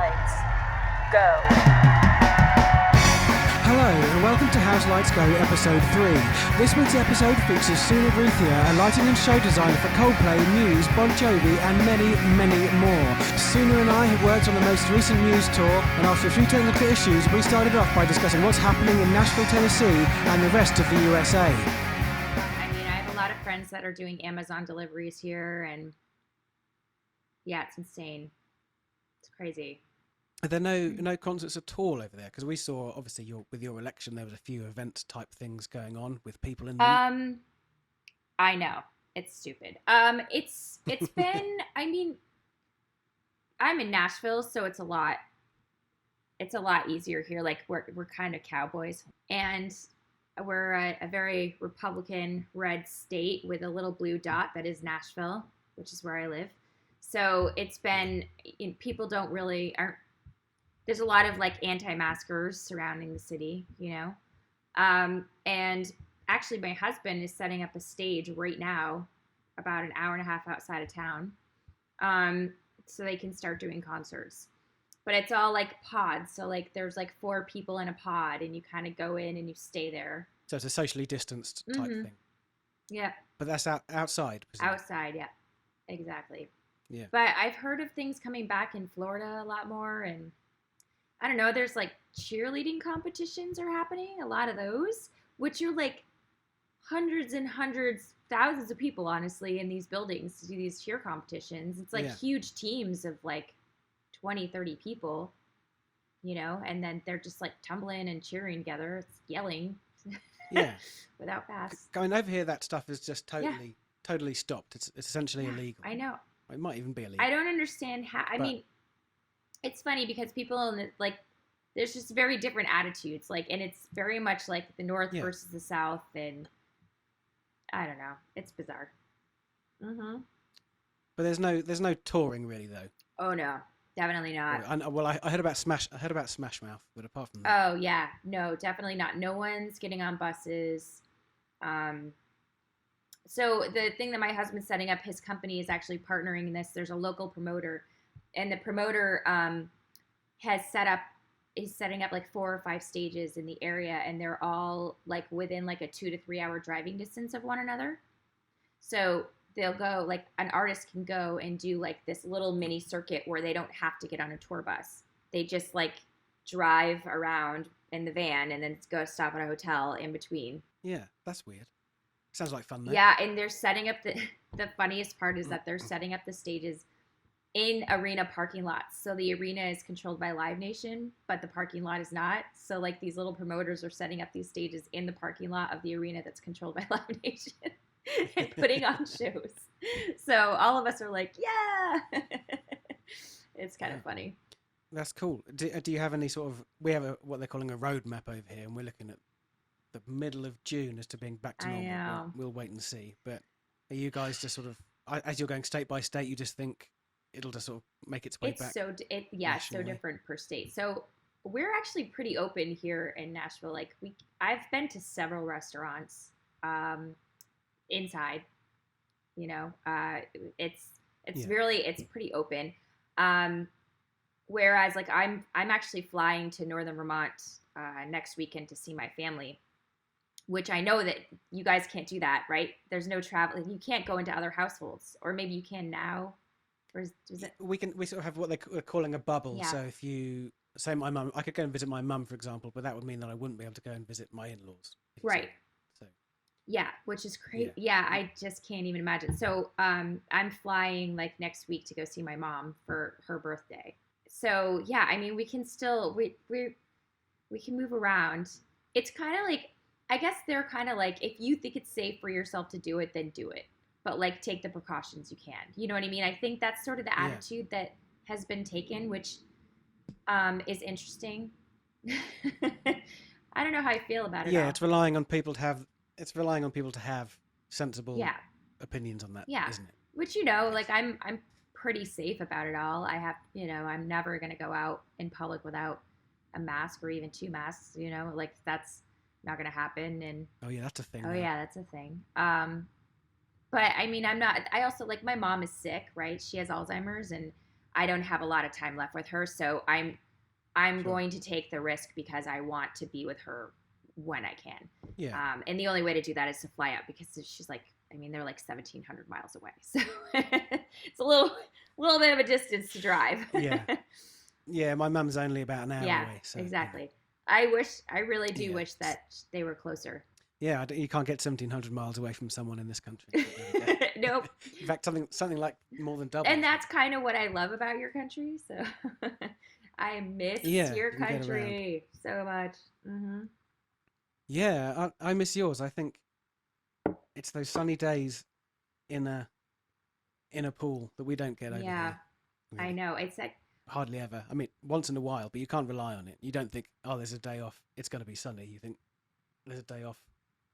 Lights, go. Hello and welcome to House Lights Go episode 3. This week's episode features Suna Routhier, a lighting and show designer for Coldplay, Muse, Bon Jovi and many, many more. Suna and I have worked on the most recent Muse tour, and after a few technical issues we started off by discussing what's happening in Nashville, Tennessee and the rest of the USA. I mean, I have a lot of friends that are doing Amazon deliveries here, and yeah, it's insane. It's crazy. Are there no concerts at all over there? Because we saw, obviously, with your election, there was a few event type things going on with people in them. I know. It's stupid. It's been, I mean, I'm in Nashville, so it's a lot easier here. Like, we're kind of cowboys, and we're a very Republican red state with a little blue dot that is Nashville, which is where I live. So it's been, people aren't, there's a lot of like anti-maskers surrounding the city, you know? And actually my husband is setting up a stage right now, about an hour and a half outside of town, so they can start doing concerts. But it's all like pods. So like there's like 4 people in a pod and you kind of go in and you stay there. So it's a socially distanced type thing. Yeah. But that's outside, presumably. Outside, yeah. Exactly. Yeah. But I've heard of things coming back in Florida a lot more, and I don't know, there's like cheerleading competitions are happening, a lot of those, which are like hundreds and hundreds, thousands of people, honestly, in these buildings to do these cheer competitions. It's like huge teams of like 20, 30 people, you know, and then they're just like tumbling and cheering together, it's yelling. Yeah. Without masks. Going over here, that stuff is just totally stopped. It's essentially illegal. I know. It might even be illegal. I don't understand how, I mean, it's funny because people in the, like, there's just very different attitudes, like, and it's very much like the North versus the South, and I don't know, it's bizarre. But there's no touring really though. Oh no, definitely not. I heard about Smash Mouth, but apart from that. Oh yeah, no, definitely not. No one's getting on buses. So the thing that my husband's setting up, his company is actually partnering in this. There's a local promoter, and the promoter is setting up like 4 or 5 stages in the area, and they're all like within like a 2 to 3 hour driving distance of one another. So they'll go, like an artist can go and do like this little mini circuit where they don't have to get on a tour bus. They just like drive around in the van and then go stop at a hotel in between. Yeah, that's weird. Sounds like fun though. Yeah, and they're setting up the funniest part is that they're setting up the stages in arena parking lots. So the arena is controlled by Live Nation, but the parking lot is not. So like these little promoters are setting up these stages in the parking lot of the arena that's controlled by Live Nation and putting on shows. So all of us are like, yeah. It's kind of funny. That's cool. Do you have any sort of, we have what they're calling a roadmap over here, and we're looking at the middle of June as to being back to normal. I know. We'll wait and see. But are you guys just sort of, as you're going state by state, you just think it'll just sort of make its way back? It's so different per state. So we're actually pretty open here in Nashville. Like I've been to several restaurants inside. You know, it's pretty open. Whereas like I'm actually flying to Northern Vermont next weekend to see my family, which I know that you guys can't do that, right? There's no travel. You can't go into other households, or maybe you can now. Or is it? We sort of have what they're calling a bubble. Yeah. So if you say my mum, I could go and visit my mum, for example, but that would mean that I wouldn't be able to go and visit my in-laws. Right. So. Yeah, which is crazy. Yeah, I just can't even imagine. So I'm flying like next week to go see my mom for her birthday. So yeah, I mean we can still we can move around. It's kind of like, I guess they're kind of like, if you think it's safe for yourself to do it, then do it. But like take the precautions you can. You know what I mean? I think that's sort of the attitude that has been taken, which is interesting. I don't know how I feel about it. Yeah, it's relying on people to have sensible opinions on that, isn't it? Which, you know, like I'm pretty safe about it all. I have, you know, I'm never going to go out in public without a mask or even 2 masks, you know, like that's not going to happen. And oh yeah, that's a thing. Oh yeah, that's a thing. But I mean, I also, like, my mom is sick, right? She has Alzheimer's, and I don't have a lot of time left with her, so I'm Sure. going to take the risk because I want to be with her when I can. Yeah. And the only way to do that is to fly out because she's like, I mean, they're like 1,700 miles away, so it's a little bit of a distance to drive. Yeah. Yeah. My mum's only about an hour Yeah, away. So, exactly. I really do Yeah. wish that they were closer. Yeah. You can't get 1,700 miles away from someone in this country. Nope. In fact, something like more than double. And that's kind of what I love about your country. So I miss Yeah, your you can get country so much. Yeah, I miss yours. I think it's those sunny days in a pool that we don't get over Yeah, here. I Really. know. It's like, Hardly ever. I mean, once in a while, but you can't rely on it. You don't think, oh, there's a day off. It's going to be sunny. You think, there's a day off.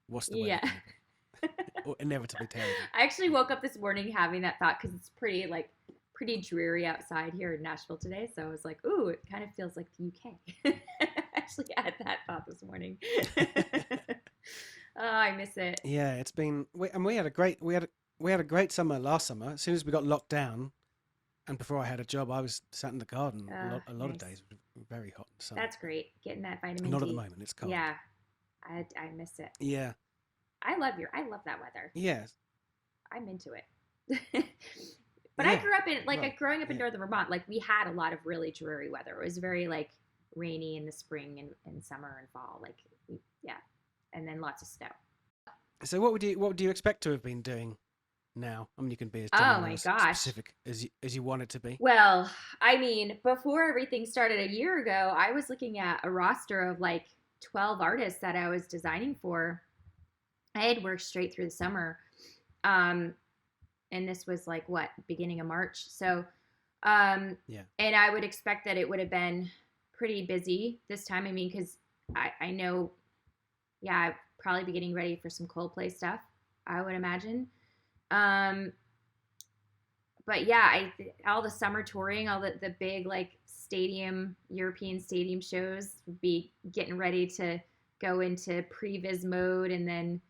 What's the weather yeah. going to be? Or inevitably terrible. I actually woke up this morning having that thought because it's pretty dreary outside here in Nashville today. So I was like, ooh, it kind of feels like the UK. I actually had that thought this morning. Oh, I miss it. Yeah, it's been. We had a great summer last summer. As soon as we got locked down, and before I had a job, I was sat in the garden a lot of Nice. days. Very hot and sunny. That's great. Getting that vitamin Not D. at the moment. It's cold. Yeah, I miss it. Yeah. I love that weather. Yeah. I'm into it. But I Yeah. grew up in Well, growing up in yeah. northern Vermont, like we had a lot of really dreary weather. It was very like rainy in the spring and summer and fall. Like yeah. And then lots of snow. So what would you expect to have been doing now? I mean, you can be as Oh general my as gosh. specific as you want it to be. Well, I mean, before everything started a year ago, I was looking at a roster of like 12 artists that I was designing for. I had worked straight through the summer. And this was like what, beginning of March. So, Yeah. and I would expect that it would have been pretty busy this time. I mean, because I know, yeah, I'd probably be getting ready for some Coldplay stuff, I would imagine. But yeah, all the summer touring, all the big like European stadium shows would be getting ready to go into previs mode and then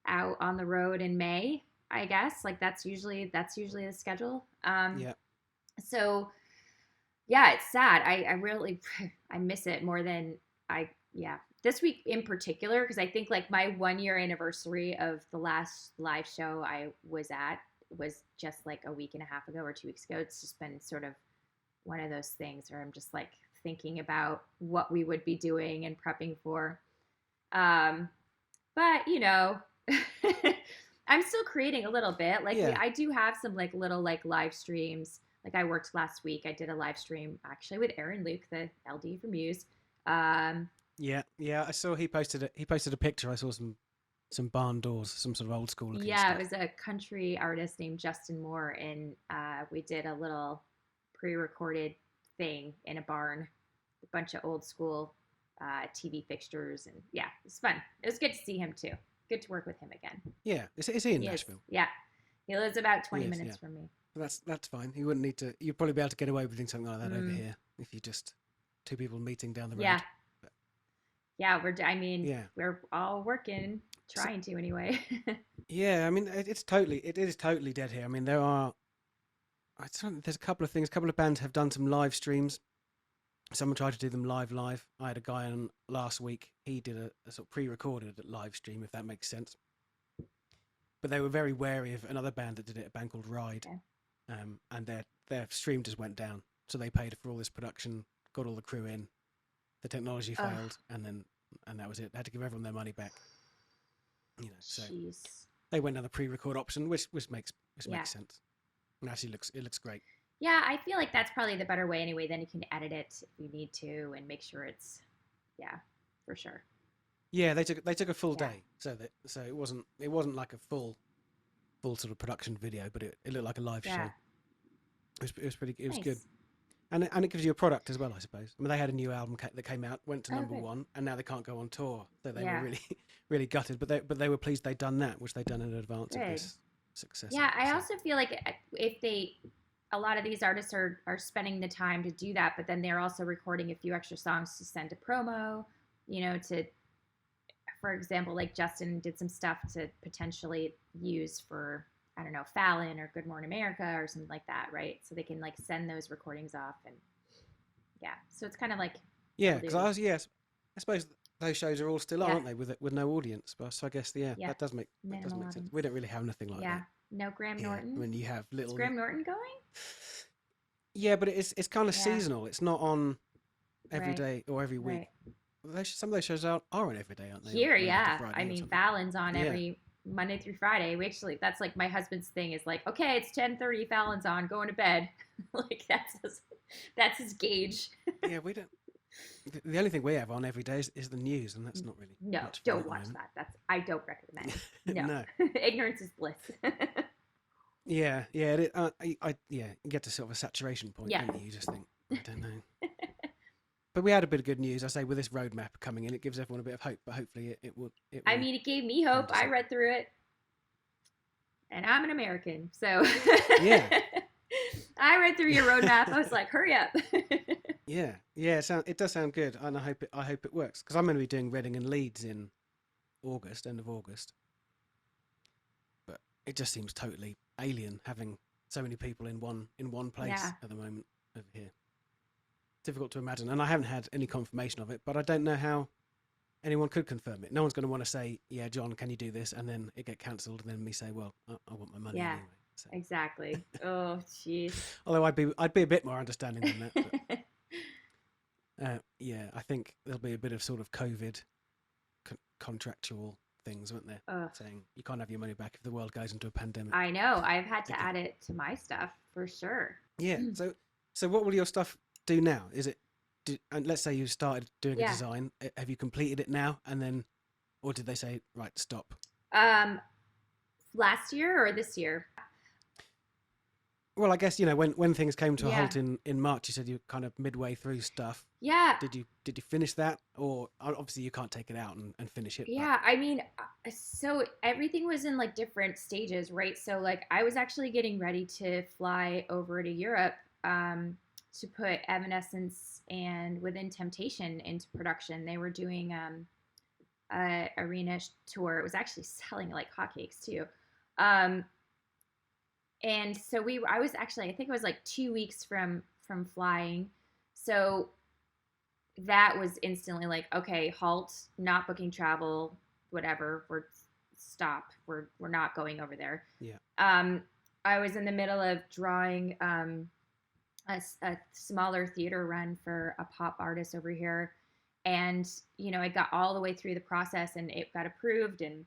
out on the road in May, I guess. Like that's usually the schedule. Yeah. So yeah, it's sad. I really I miss it more than yeah. This week in particular, because I think like my 1 year anniversary of the last live show I was at was just like a week and a half ago or 2 weeks ago. It's just been sort of one of those things where I'm just like thinking about what we would be doing and prepping for. But you know, I'm still creating a little bit. Like Yeah. I do have some like little like live streams. Like I worked last week. I did a live stream actually with Aaron Luke, the LD from Muse. Yeah. I saw he posted a picture. I saw some barn doors, some sort of old school looking Yeah, stuff. it was a country artist named Justin Moore, and we did a little pre-recorded thing in a barn, a bunch of old school TV fixtures, and yeah, it was fun. It was good to see him too. Good to work with him again. Yeah. Is he in He is. Nashville? Yeah, he lives about 20 He is, minutes yeah. from me. That's fine. You wouldn't need to. You'd probably be able to get away with doing something like that over Mm. here if you just two people meeting down the road. Yeah, yeah. I mean, Yeah. we're all working, trying to anyway. Yeah, I mean, it is totally dead here. I mean, there's a couple of things. A couple of bands have done some live streams. Someone tried to do them live. I had a guy on last week. He did a sort of pre-recorded live stream, if that makes sense. But they were very wary of another band that did it, a band called Ride. Okay. And their stream just went down. So they paid for all this production, got all the crew in. The technology Ugh. failed, and that was it. They had to give everyone their money back. You know, so Jeez. they went down the pre-record option, which makes Yeah. sense. And actually it looks great. Yeah, I feel like that's probably the better way anyway. Then you can edit it if you need to and make sure it's, yeah, for sure. Yeah, they took a full Yeah. day, so it wasn't like a full sort of production video, but it looked like a live Yeah. show. It was pretty. It was Nice. good, and it gives you a product as well, I suppose. I mean, they had a new album that came out, went to Oh, number good. 1, and now they can't go on tour, so they Yeah. were really really gutted. But they were pleased they'd done that, which they'd done in advance of Good. this success. Yeah, I So- also feel like if a lot of these artists are spending the time to do that, but then they're also recording a few extra songs to send to promo, for example, like Justin did some stuff to potentially use for I don't know, Fallon or Good Morning America or something like that, right? So they can like send those recordings off, and yeah, so it's kind of like Yeah, double because duty. I suppose those shows are all still on, Yeah, aren't they, with no audience? But so I guess yeah, that does make minimal sense. audience. We don't really have anything like Yeah, that. no Graham Yeah, I Norton. mean you have Is little. Graham Norton going? Yeah, but it's kind of Yeah, seasonal. It's not on every right, day or every week. right. Some of those shows are on every day, aren't they? Or Here, Monday to yeah. I Friday or mean, something. Fallon's on Yeah, every Monday through Friday. We actually, that's like my husband's thing is like, okay, it's 10:30. Fallon's on, going to bed. Like that's his gauge. yeah. We don't. The only thing we have on every day is the news, and that's not really No, much fun don't at the watch moment. that. I don't recommend. No, No. ignorance is bliss. Yeah, yeah. Yeah. You get to sort of a saturation point, Yeah. don't you? You just think, I don't know. But we had a bit of good news. I say with this roadmap coming in, it gives everyone a bit of hope. But hopefully, it will. It I will mean, it gave me come hope. to I something. read through it, and I'm an American, so Yeah, I read through your roadmap. I was like, hurry up. yeah, yeah. It does sound good, and I hope it works because I'm going to be doing Reading and Leeds in August, end of August. But it just seems totally alien having so many people in one place Yeah. at the moment over here. Difficult to imagine, and I haven't had any confirmation of it, but I don't know how anyone could confirm it. No one's going to want to say, "Yeah, John, can you do this?" and then it get cancelled, and then me say, "Well, I want my money Yeah. anyway." So, Exactly. Oh, jeez. although I'd be a bit more understanding than that. But, yeah, I think there'll be a bit of sort of COVID contractual things, won't there? Ugh. Saying you can't have your money back if the world goes into a pandemic. I know. I've had to Again. add it to my stuff for sure. Yeah. So what will your stuff do now? Is it? And let's say you started doing a Yeah. design. Have you completed it now? And then, or did they say, right, stop? Last year or this year? Well, I guess when things came to a Yeah. halt in March, you said you were kind of midway through stuff. Yeah. Did you finish that, or obviously you can't take it out and finish it? Yeah, I mean, so everything was in like different stages, right? So like I was actually getting ready to fly over to Europe to put Evanescence and Within Temptation into production. They were doing a arena tour. It was actually selling like hotcakes too. Um, and so I was actually, I think it was like 2 weeks from flying. So that was instantly like, okay, halt, not booking travel, whatever. We're not going over there. Yeah. I was in the middle of drawing a smaller theater run for a pop artist over here, and I got all the way through the process, and it got approved and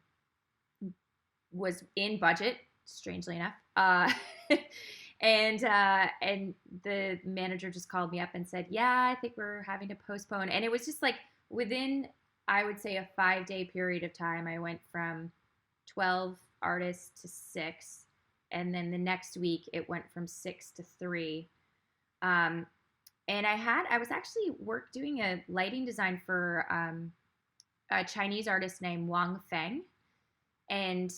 was in budget, strangely enough. And the manager just called me up and said, yeah, I think we're having to postpone. And it was just like within, I would say, a 5-day period of time, I went from 12 artists to 6. And then the next week it went from 6 to 3. And I was actually doing a lighting design for a Chinese artist named Wang Feng. And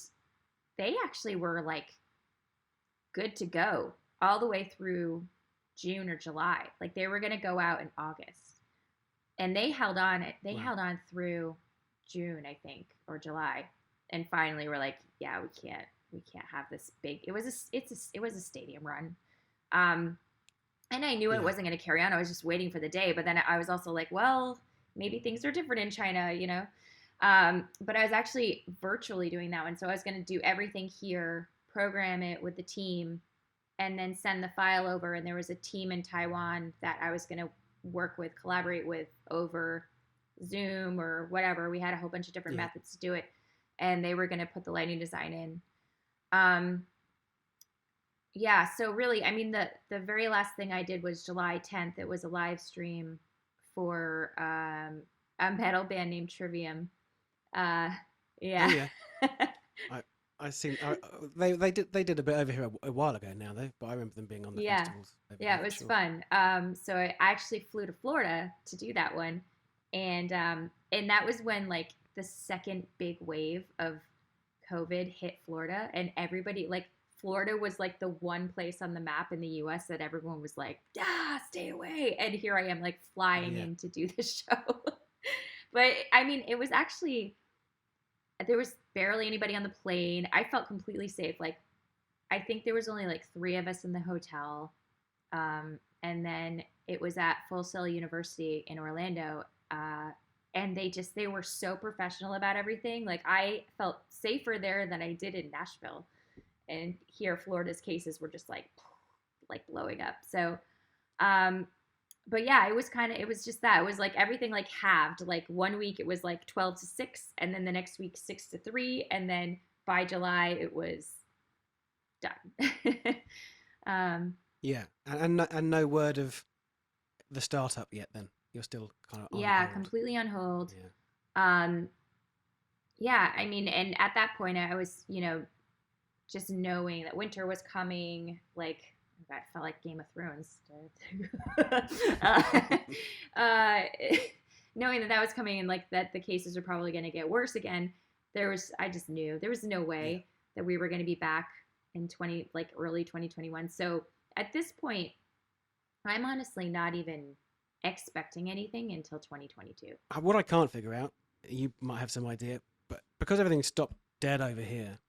they actually were like good to go all the way through June or July. Like they were going to go out in August, and they held on. Wow. Held on through June, I think, or July, and finally we're like, yeah, we can't have this big. It was a stadium run, and I knew it wasn't going to carry on. I was just waiting for the day, but then I was also like, well, maybe things are different in China, But I was actually virtually doing that one, so I was going to do everything here, program it with the team, and then send the file over. And there was a team in Taiwan that I was going to collaborate with over Zoom or whatever. We had a whole bunch of different methods to do it, and they were going to put the lighting design in. Yeah, so really, I mean, the very last thing I did was July 10th. It was a live stream for a metal band named Trivium. Yeah. Oh, yeah. I seen they did a bit over here a while ago now though, but I remember them being on the festivals. Yeah, it was fun. So I actually flew to Florida to do that one, and that was when like the second big wave of COVID hit Florida, and everybody like Florida was like the one place on the map in the U.S. that everyone was like, stay away, and here I am like flying in to do this show. But I mean, it was actually. There was barely anybody on the plane. I felt completely safe. Like I think there was only like 3 of us in the hotel. And then it was at Full Sail University in Orlando. And they were so professional about everything. Like I felt safer there than I did in Nashville. And here, Florida's cases were just like blowing up. So, but yeah, it was just that. It was like everything like halved. Like one week it was like 12 to 6, and then the next week 6 to 3, and then by July it was done. Yeah, and no word of the startup yet. Then you're still kind of on hold. Completely on hold. Yeah. Yeah, I mean, and at that point I was, just knowing that winter was coming, like that felt like Game of Thrones. Knowing that was coming and like that the cases are probably going to get worse again, I just knew there was no way that we were going to be back in early 2021. So at this point, I'm honestly not even expecting anything until 2022. What I can't figure out, you might have some idea, but because everything stopped dead over here,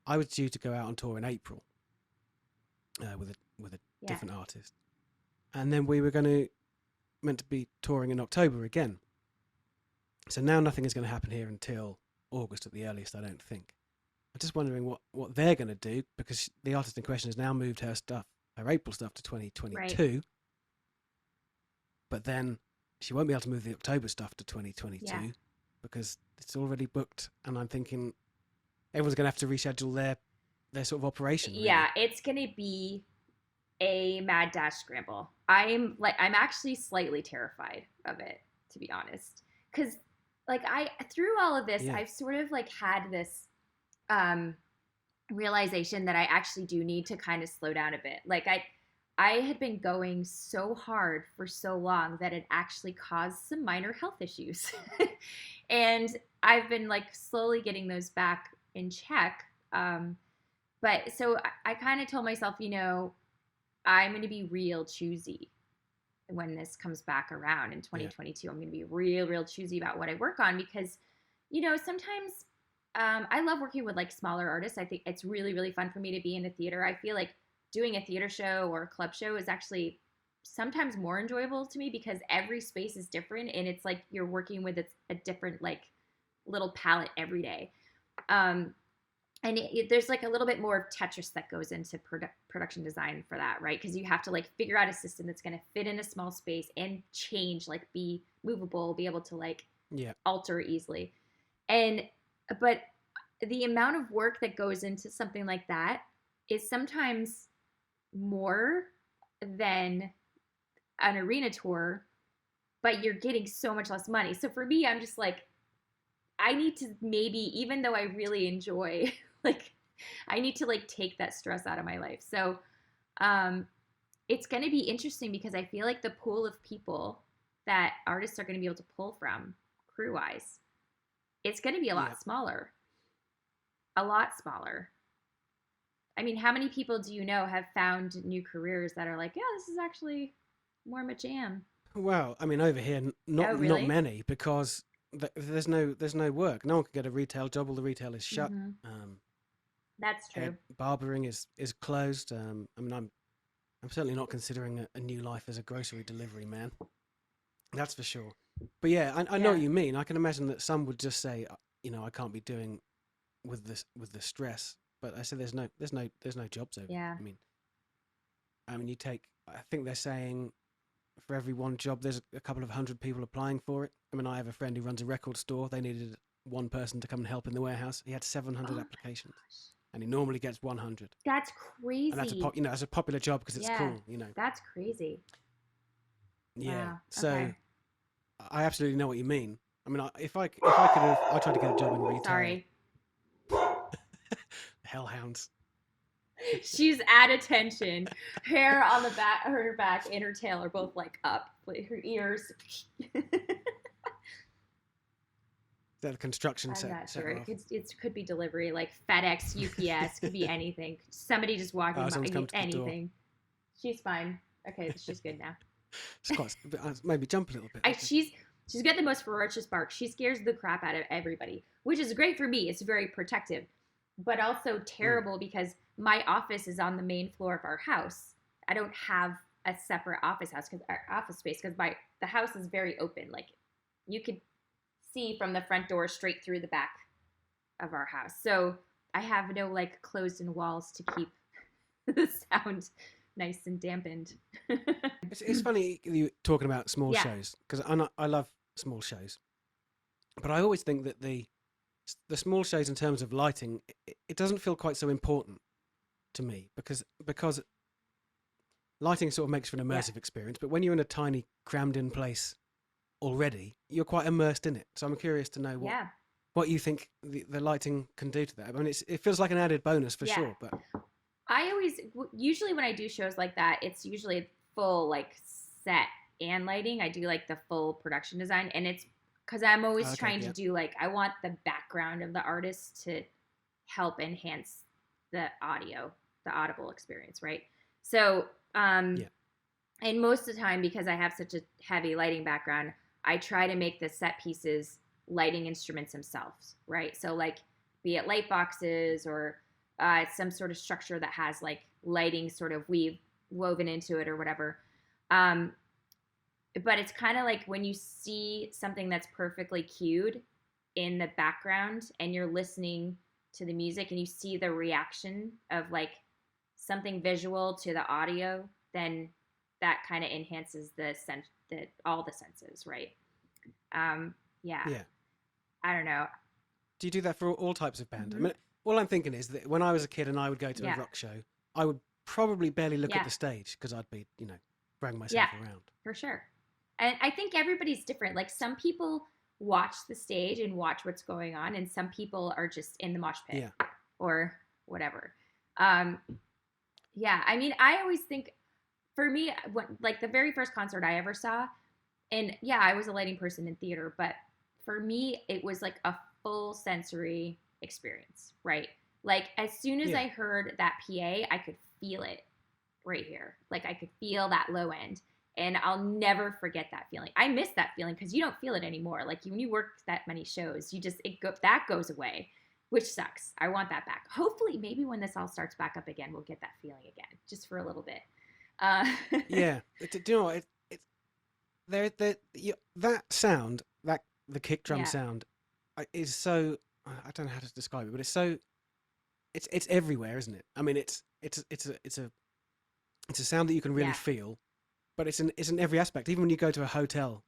I was due to go out on tour in April with a different artist, and then we were meant to be touring in October again. So now nothing is going to happen here until August at the earliest, I don't think. I'm just wondering what they're going to do, because the artist in question has now moved her April stuff to 2022, right. But then she won't be able to move the October stuff to 2022 because it's already booked, and I'm thinking everyone's going to have to reschedule their sort of operation. Really. Yeah, it's going to be a mad dash scramble. I'm actually slightly terrified of it, to be honest, because through all of this, I've sort of had this realization that I actually do need to kind of slow down a bit. I had been going so hard for so long that it actually caused some minor health issues. And I've been slowly getting those back in check. But so I kind of told myself, I'm going to be real choosy when this comes back around in 2022. Yeah. I'm going to be real choosy about what I work on because, sometimes I love working with smaller artists. I think it's really fun for me to be in a theater. I feel like doing a theater show or a club show is actually sometimes more enjoyable to me because every space is different and it's you're working with a different little palette every day. And there's a little bit more of Tetris that goes into production design for that, right? Because you have to figure out a system that's going to fit in a small space and change, be movable, be able to alter easily. But the amount of work that goes into something like that is sometimes more than an arena tour, but you're getting so much less money. So for me, I'm just I need to maybe, even though I really enjoy, I need to take that stress out of my life. So it's going to be interesting because I feel like the pool of people that artists are going to be able to pull from crew-wise, it's going to be a lot smaller. A lot smaller. I mean, how many people do you know have found new careers that are this is actually more my jam? Well, I mean, over here, not many, because there's no work. No one can get a retail job. All the retail is shut. Mm-hmm. That's true. Barbering is closed. I mean, I'm certainly not considering a new life as a grocery delivery man. That's for sure. But yeah, I know what you mean. I can imagine that some would just say, I can't be doing with the stress. But I said there's no jobs over. Yeah. I mean, I think they're saying for every one job there's a couple of hundred people applying for it. I mean, I have a friend who runs a record store. They needed one person to come and help in the warehouse. He had 700 applications, and he normally gets 100. That's crazy. And that's it's a popular job because it's cool. That's crazy. Yeah. Wow. So okay. I absolutely know what you mean. I mean, if I could have, I tried to get a job in retail. Sorry. Hellhounds. She's at attention. Hair on the back, her back and her tail are both up. Her ears. Is that a construction set? I'm not sure. It could be delivery, FedEx, UPS, could be anything. Somebody just walking by, anything. She's fine. Okay, she's good now. She's quite, maybe jump a little bit. She's got the most ferocious bark. She scares the crap out of everybody, which is great for me. It's very protective, but also terrible because my office is on the main floor of our house. I don't have a separate office space because the house is very open. Like you could see from the front door straight through the back of our house. So I have no like closed-in walls to keep the sound nice and dampened. It's funny you talking about small Yeah. shows because I love small shows, but I always think that the small shows in terms of lighting, it doesn't feel quite so important to me because lighting sort of makes for an immersive experience. But when you're in a tiny, crammed-in place already, you're quite immersed in it. So I'm curious to know what you think the lighting can do to that. I mean, it feels like an added bonus for sure. But I usually when I do shows like that, it's usually full like set and lighting. I do like the full production design, and it's because I'm always trying to do like, I want the background of the artist to help enhance the audible experience, right? So, and most of the time, because I have such a heavy lighting background, I try to make the set pieces lighting instruments themselves, right? So like, be it light boxes or some sort of structure that has like lighting sort of woven into it or whatever. But it's kind of like when you see something that's perfectly cued in the background and you're listening to the music and you see the reaction of like something visual to the audio, then that kind of enhances all the senses, right? Yeah. I don't know. Do you do that for all types of band? I mean, all I'm thinking is that when I was a kid and I would go to a rock show, I would probably barely look at the stage because I'd be, dragging myself around. For sure. And I think everybody's different. Like some people watch the stage and watch what's going on, and some people are just in the mosh pit or whatever. I mean, I always think, for me, like the very first concert I ever saw, and I was a lighting person in theater, but for me, it was like a full sensory experience, right? Like as soon as I heard that PA, I could feel it right here. Like I could feel that low end. And I'll never forget that feeling. I miss that feeling because you don't feel it anymore. Like when you work that many shows, that goes away, which sucks. I want that back. Hopefully, maybe when this all starts back up again, we'll get that feeling again, just for a little bit. Do you know what? That sound, the kick drum sound, is so, I don't know how to describe it, but it's so, it's everywhere, isn't it? I mean, it's a sound that you can really feel. But it's in every aspect. Even when you go to a hotel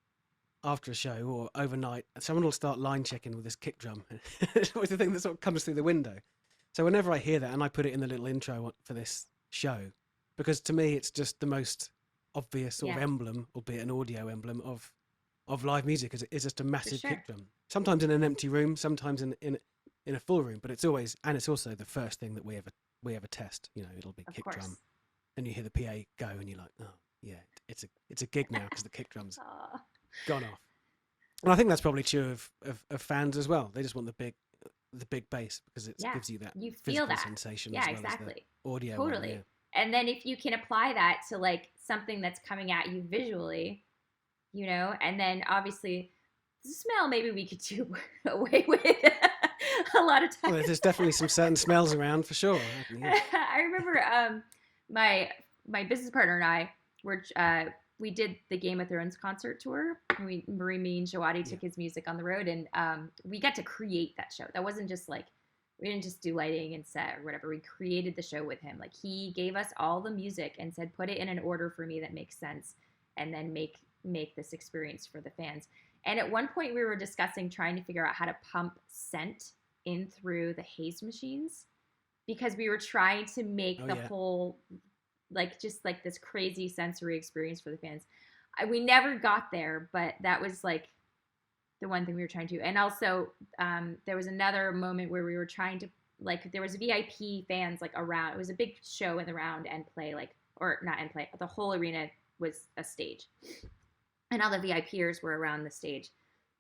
after a show or overnight, someone will start line checking with this kick drum. It's always the thing that sort of comes through the window. So whenever I hear that, and I put it in the little intro for this show, because to me it's just the most obvious sort of emblem, albeit an audio emblem of live music. Is just a massive kick drum. Sometimes in an empty room, sometimes in a full room. But it's also the first thing that we ever test. It'll be kick drum, and you hear the PA go, and you're like, oh. Yeah, it's a gig now because the kick drum's gone off, and I think that's probably true of fans as well. They just want the big bass because it gives you that physical sensation as well as the audio. Totally. And then if you can apply that to like something that's coming at you visually, and then obviously the smell, maybe we could do away with a lot of times. Well, there's definitely some certain smells around for sure. I remember my business partner and I. We did the Game of Thrones concert tour. And Ramin Djawadi took his music on the road, and we got to create that show. That wasn't just like, we didn't just do lighting and set or whatever. We created the show with him. Like he gave us all the music and said, put it in an order for me that makes sense, and then make this experience for the fans. And at one point we were discussing trying to figure out how to pump scent in through the haze machines, because we were trying to make the whole like just like this crazy sensory experience for the fans. We never got there, but that was like the one thing we were trying to do. And also there was another moment where we were trying to, like, there was VIP fans like around. It was a big show in the round and play, like, or not end play. The whole arena was a stage, and all the VIPers were around the stage,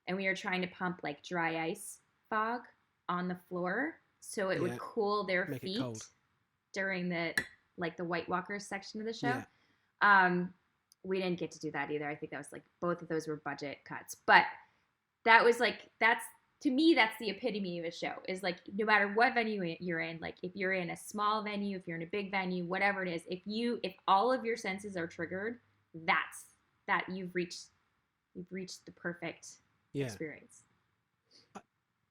and we were trying to pump like dry ice fog on the floor so it would cool their feet during the White Walkers section of the show. We didn't get to do that either. I think that was like both of those were budget cuts, but that was like, that's to me, that's the epitome of a show. Is like no matter what venue you're in, like if you're in a small venue, if you're in a big venue, whatever it is, if all of your senses are triggered, that you've reached the perfect experience.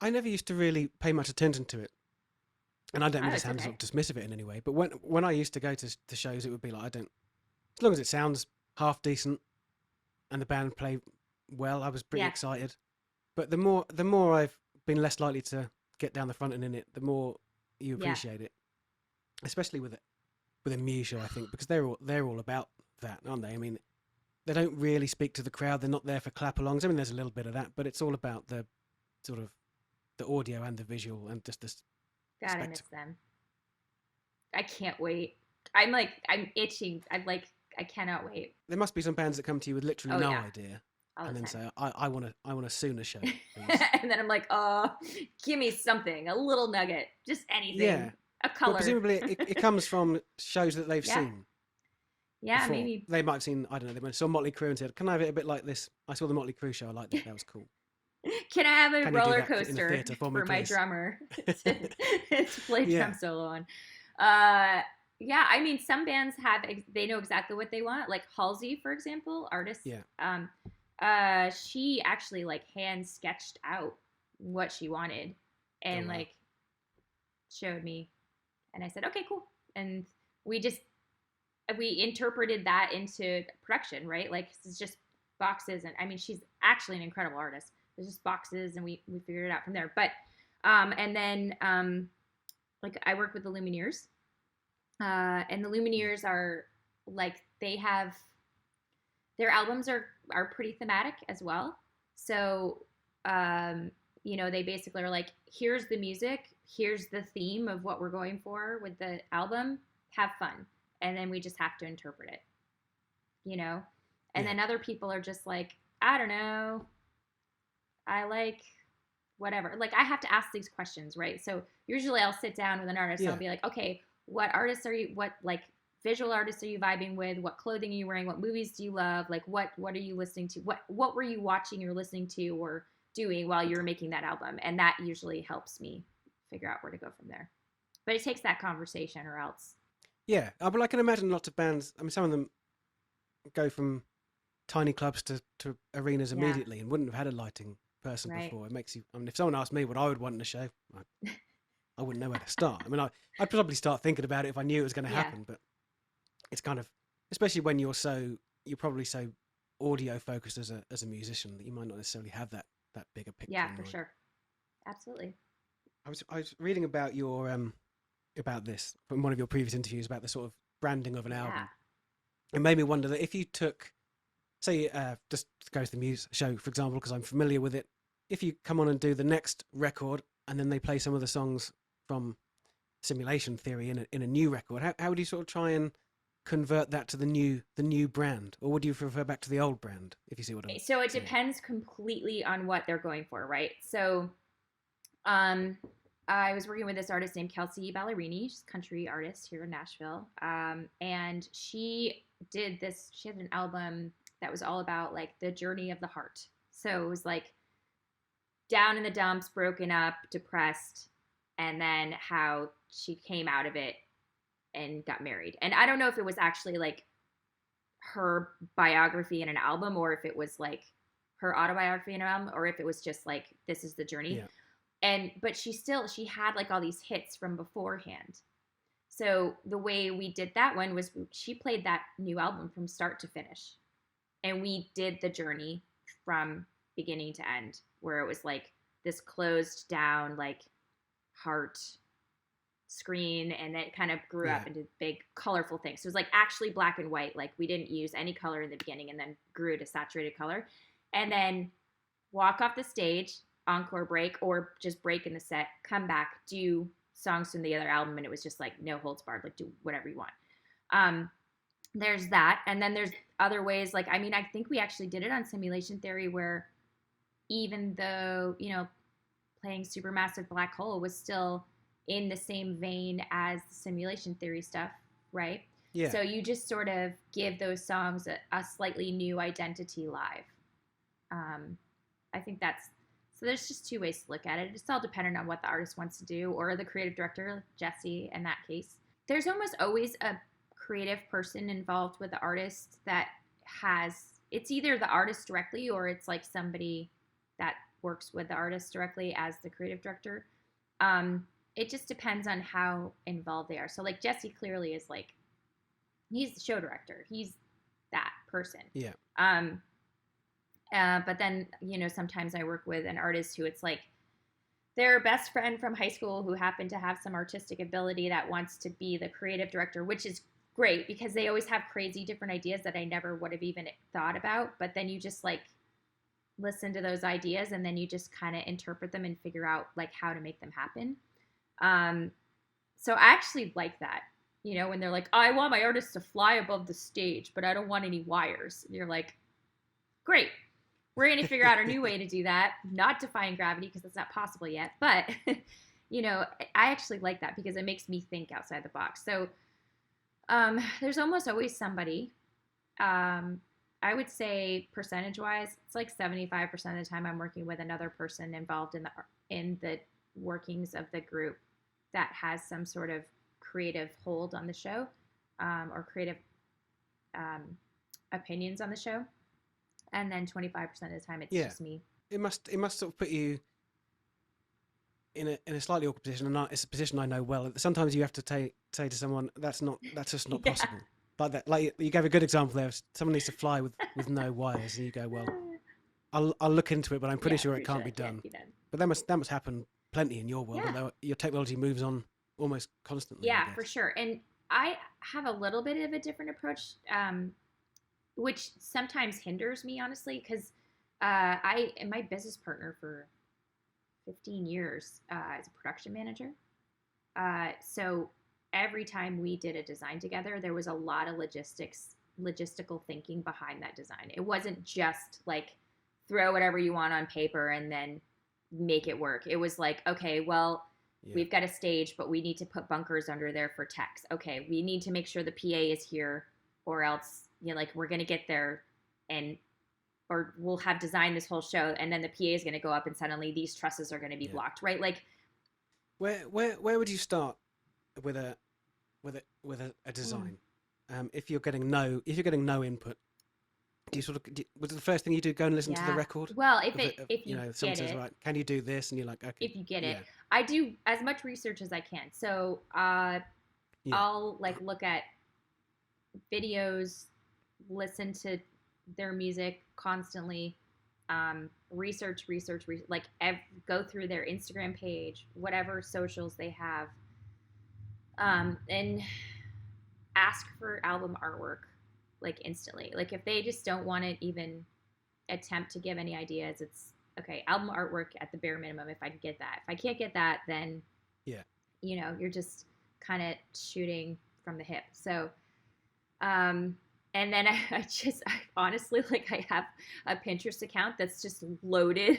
I never used to really pay much attention to it, and I don't mean to sound okay. sort of dismissive of it in any way. But when I used to go to shows, it would be like, as long as it sounds half decent and the band play well, I was pretty excited. But the more I've been less likely to get down the front and in it, the more you appreciate it. Especially with a Muse show, I think, because they're all about that, aren't they? I mean, they don't really speak to the crowd. They're not there for clap-alongs. I mean, there's a little bit of that, but it's all about the sort of the audio and the visual and just this. God, I miss them. I can't wait. I'm itching. I cannot wait. There must be some bands that come to you with literally no idea. And then say, I want a Sooner show. And then I'm like, give me something, a little nugget, just anything. Yeah. A color. But presumably it comes from shows that they've seen. Yeah, before. maybe. They might have seen, I don't know, they saw Motley Crue and said, can I have it a bit like this? I saw the Motley Crue show, I liked that, that was cool. Can I have a roller coaster for my drummer to play drum solo on? Yeah, I mean, some bands they know exactly what they want. Like Halsey, for example, artist. Yeah. She actually hand sketched out what she wanted and showed me, and I said, okay, cool. And we interpreted that into production, right? Like it's just boxes, and I mean, she's actually an incredible artist. There's just boxes, and we figured it out from there. But and then I work with the Lumineers, and the Lumineers are they have their albums are pretty thematic as well. So they basically are like, here's the music, here's the theme of what we're going for with the album. Have fun, and then we just have to interpret it. And then other people are just like, I don't know. I like whatever. Like I have to ask these questions, right? So usually I'll sit down with an artist and I'll be like, okay, what visual artists are you vibing with? What clothing are you wearing? What movies do you love? Like what are you listening to? What were you watching or listening to or doing while you were making that album? And that usually helps me figure out where to go from there. But it takes that conversation or else. Yeah, but I can imagine lots of bands, I mean, some of them go from tiny clubs to arenas immediately and wouldn't have had a lighting person before. It makes you, I mean, if someone asked me what I would want in a show, I wouldn't know where to start. I mean, I'd probably start thinking about it if I knew it was going to happen, but it's kind of, especially when you're probably so audio focused as a musician that you might not necessarily have that bigger picture. Yeah, for sure. Absolutely. I was reading about your about this from one of your previous interviews about the sort of branding of an album. It made me wonder that if you took, say, just to go to the Muse show, for example, because I'm familiar with it, if you come on and do the next record and then they play some of the songs from Simulation Theory in a new record, how would you sort of try and convert that to the new brand, or would you refer back to the old brand, if you see what I mean? So it depends completely on what they're going for, right? So I was working with this artist named Kelsey Ballerini. She's a country artist here in Nashville. And she had an album that was all about the journey of the heart. So it was down in the dumps, broken up, depressed, and then how she came out of it and got married. And I don't know if it was actually her biography in an album, or if it was her autobiography in an album, or if it was just this is the journey. Yeah. But she had all these hits from beforehand. So the way we did that one was she played that new album from start to finish. And we did the journey from beginning to end, where it was this closed down heart screen, and then it kind of grew up into big colorful things. So it was actually black and white. We didn't use any color in the beginning, and then grew to saturated color. And then walk off the stage, encore break, or just break in the set, come back, do songs from the other album, and it was just no holds barred, do whatever you want. There's that, and then there's other ways. I think we actually did it on Simulation Theory, where even though playing Supermassive Black Hole was still in the same vein as the Simulation Theory stuff, right? Yeah. So you just sort of give those songs a slightly new identity live. I think that's So there's just two ways to look at it. It's all dependent on what the artist wants to do, or the creative director, Jesse, in that case. There's almost always a creative person involved with the artist that it's either the artist directly, or it's like somebody that works with the artist directly as the creative director. It just depends on how involved they are. So like Jesse clearly is like, he's the show director. He's that person. Yeah. But then, sometimes I work with an artist who it's like their best friend from high school who happened to have some artistic ability that wants to be the creative director, which is great because they always have crazy different ideas that I never would have even thought about. But then you just like listen to those ideas and then you just kind of interpret them and figure out like how to make them happen. So I actually like that, when they're like, I want my artist to fly above the stage, but I don't want any wires. And you're like, great. We're going to figure out a new way to do that, not defying gravity because that's not possible yet. But, I actually like that because it makes me think outside the box. So there's almost always somebody. I would say percentage-wise, it's like 75% of the time I'm working with another person involved in the workings of the group that has some sort of creative hold on the show, or creative opinions on the show. And then 25% of the time, it's just me. It must sort of put you in a slightly awkward position, and it's a position I know well. Sometimes you have to say to someone, that's just not possible. Like that, like you gave a good example there. Someone needs to fly with no wires, and you go, well, I'll look into it, but I'm pretty sure it can't be done. But that must happen plenty in your world, although your technology moves on almost constantly. Yeah, for sure. And I have a little bit of a different approach, which sometimes hinders me, honestly, because I am my business partner for 15 years as a production manager. So every time we did a design together, there was a lot of logistical thinking behind that design. It wasn't just like throw whatever you want on paper and then make it work. It was like, okay, well, we've got a stage, but we need to put bunkers under there for techs. Okay, we need to make sure the PA is here, or else like we're gonna get there or we'll have designed this whole show, and then the PA is gonna go up, and suddenly these trusses are gonna be blocked, right? Like, where would you start with a design? If you're getting no input, do you was it the first thing you do go and listen to the record? Well, if you someone says, right, can you do this, and you're like, okay. If you get it, I do as much research as I can. So I'll like look at videos, listen to their music constantly, research, like go through their Instagram page, whatever socials they have, and ask for album artwork like instantly. Like if they just don't want to even attempt to give any ideas, it's okay, album artwork at the bare minimum if I can get that. If I can't get that, then you're just kind of shooting from the hip. So and then I honestly, like, I have a Pinterest account that's just loaded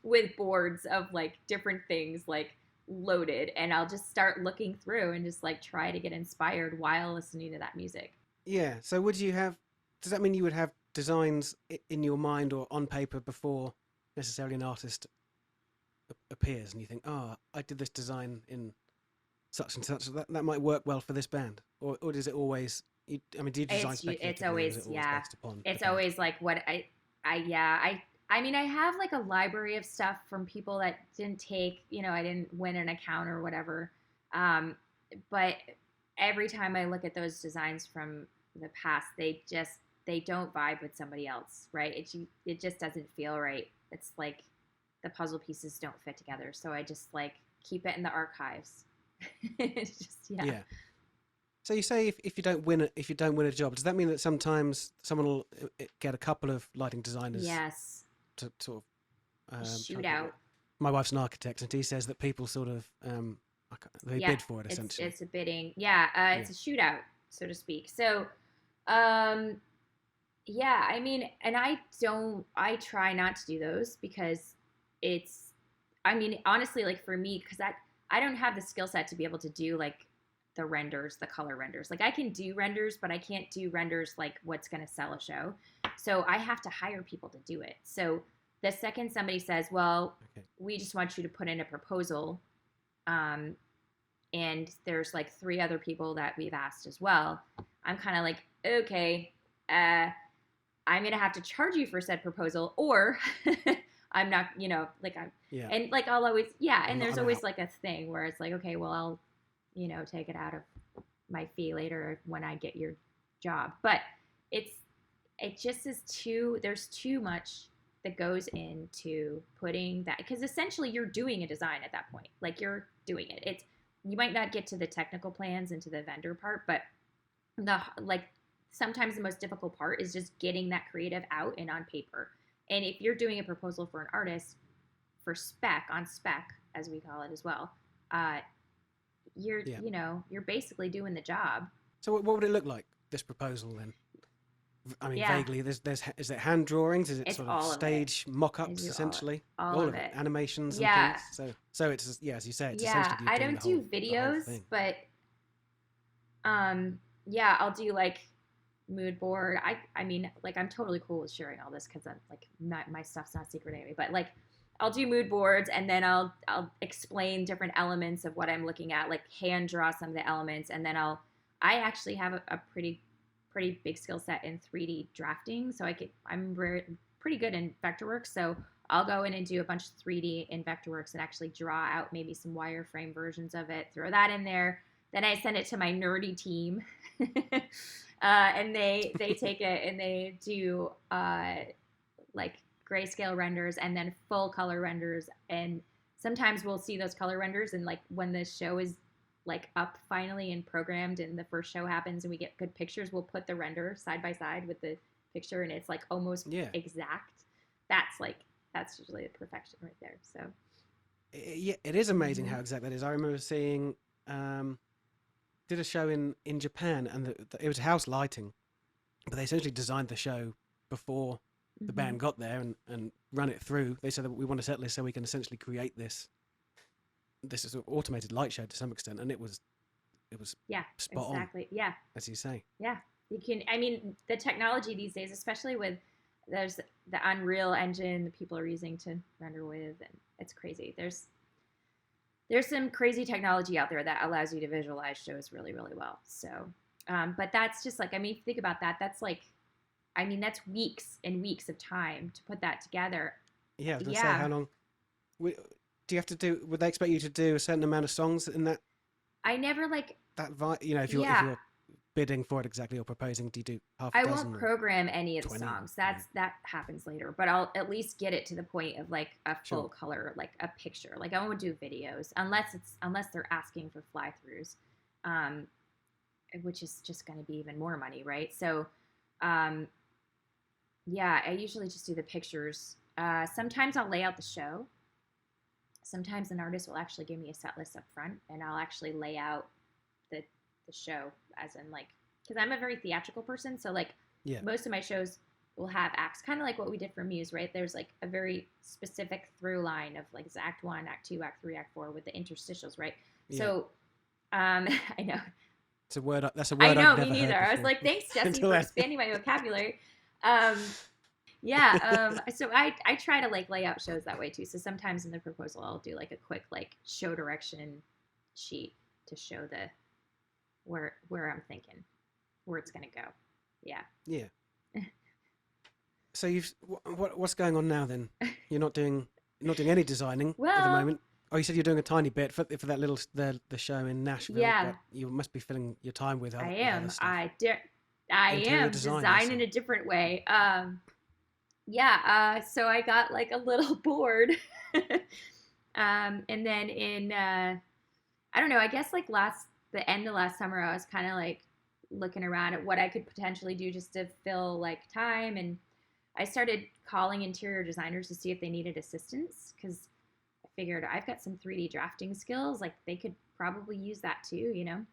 with boards of like different things, like loaded, and I'll just start looking through and just like try to get inspired while listening to that music. Yeah. So does that mean you would have designs in your mind or on paper before necessarily an artist appears, and you think, oh, I did this design in such and such, that might work well for this band? Or does it always, do you design speculatively? It's always, based upon it's always like what I mean, I have like a library of stuff from people that didn't take, I didn't win an account or whatever. But every time I look at those designs from the past, they don't vibe with somebody else, right? It just doesn't feel right. It's like the puzzle pieces don't fit together. So I just like keep it in the archives. It's just, yeah. So you say if you don't win a job, does that mean that sometimes someone will get a couple of lighting designers? Yes. To sort of shoot out. My wife's an architect, and she says that people sort of they bid for it essentially. It's a bidding. It's a shootout, so to speak. So, I mean, and I try not to do those because honestly, like for me, because I don't have the skill set to be able to do like the renders, the color renders. Like I can do renders, but I can't do renders like what's going to sell a show. So I have to hire people to do it. So the second somebody says, well, Okay. we just want you to put in a proposal, and there's like 3 other people that we've asked as well, I'm kind of like, okay, I'm going to have to charge you for said proposal, or I'm not, like I'm, Yeah. and like I'll always, yeah. And there's I'm always out. like a thing where it's like, okay, well, I'll, take it out of my fee later when I get your job. But it just is there's too much that goes into putting that, because essentially you're doing a design at that point. Like you're doing it. You might not get to the technical plans and to the vendor part, but sometimes the most difficult part is just getting that creative out and on paper. And if you're doing a proposal for an artist for on spec, as we call it as well, you're you're basically doing the job. So what would it look like, this proposal then? I mean, Yeah. vaguely, is it hand drawings? Is it It's sort all of of stage it. mock-ups, essentially? All of it. Animations and Yeah. things? So it's, as you say, it's Yeah, essentially you I doing don't the whole, do the whole videos, thing. but yeah, I'll do like mood board. I mean, like I'm totally cool with sharing all this because I'm like not my stuff's not secret anyway. But like I'll do mood boards, and then I'll explain different elements of what I'm looking at, like hand draw some of the elements, and then I actually have a pretty big skill set in 3D drafting, so I'm pretty good in Vectorworks. So I'll go in and do a bunch of 3D in Vectorworks and actually draw out maybe some wireframe versions of it, throw that in there. Then I send it to my nerdy team, and they take it and they do like grayscale renders and then full color renders. And sometimes we'll see those color renders, and like when the show is like up finally and programmed and the first show happens and we get good pictures, we'll put the render side by side with the picture, and it's like almost exact. That's usually the perfection right there. So yeah, it is amazing how exact that is. I remember seeing did a show in Japan, and it was house lighting, but they essentially designed the show before the band got there and run it through. They said that we want a set list so we can essentially create this is an automated light show to some extent, and it was spot exactly on, as you say. You can, I mean, the technology these days, especially with there's the Unreal Engine that people are using to render with, and it's crazy. There's some crazy technology out there that allows you to visualize shows really, really well. So but that's just like, I mean, if you think about that, that's like, I mean, that's weeks and weeks of time to put that together. Yeah, I was going to say, how long do you have to do? Would they expect you to do a certain amount of songs in that? I never like that. If you're bidding for it exactly or proposing, do you do half a dozen? I won't program any of the songs. That happens later, but I'll at least get it to the point of like a full color, like a picture. Like I won't do videos unless they're asking for fly-throughs, which is just going to be even more money, right? So, yeah, I usually just do the pictures. Sometimes I'll lay out the show. Sometimes an artist will actually give me a set list up front, and I'll actually lay out the show, as in like, because I'm a very theatrical person, so like most of my shows will have acts, kind of like what we did for Muse, right? There's like a very specific through line of like Act 1, Act 2, Act 3, Act 4 with the interstitials, right? Yeah. So I know. It's a word. That's a word. I know, me neither. I was like, thanks, Jesse, for expanding my vocabulary. So I try to like lay out shows that way too. So sometimes in the proposal, I'll do like a quick like show direction sheet to show the where I'm thinking, where it's gonna go. Yeah. Yeah. So what's going on now then? You're not doing any designing at the moment. Oh, you said you're doing a tiny bit for that little the show in Nashville. Yeah. But you must be filling your time with other. I am. Stuff. I am design in a different way. So I got like a little board, and then in I don't know. I guess like the end of last summer, I was kind of like looking around at what I could potentially do just to fill like time, and I started calling interior designers to see if they needed assistance, because I figured I've got some 3D drafting skills. Like they could probably use that too, you know.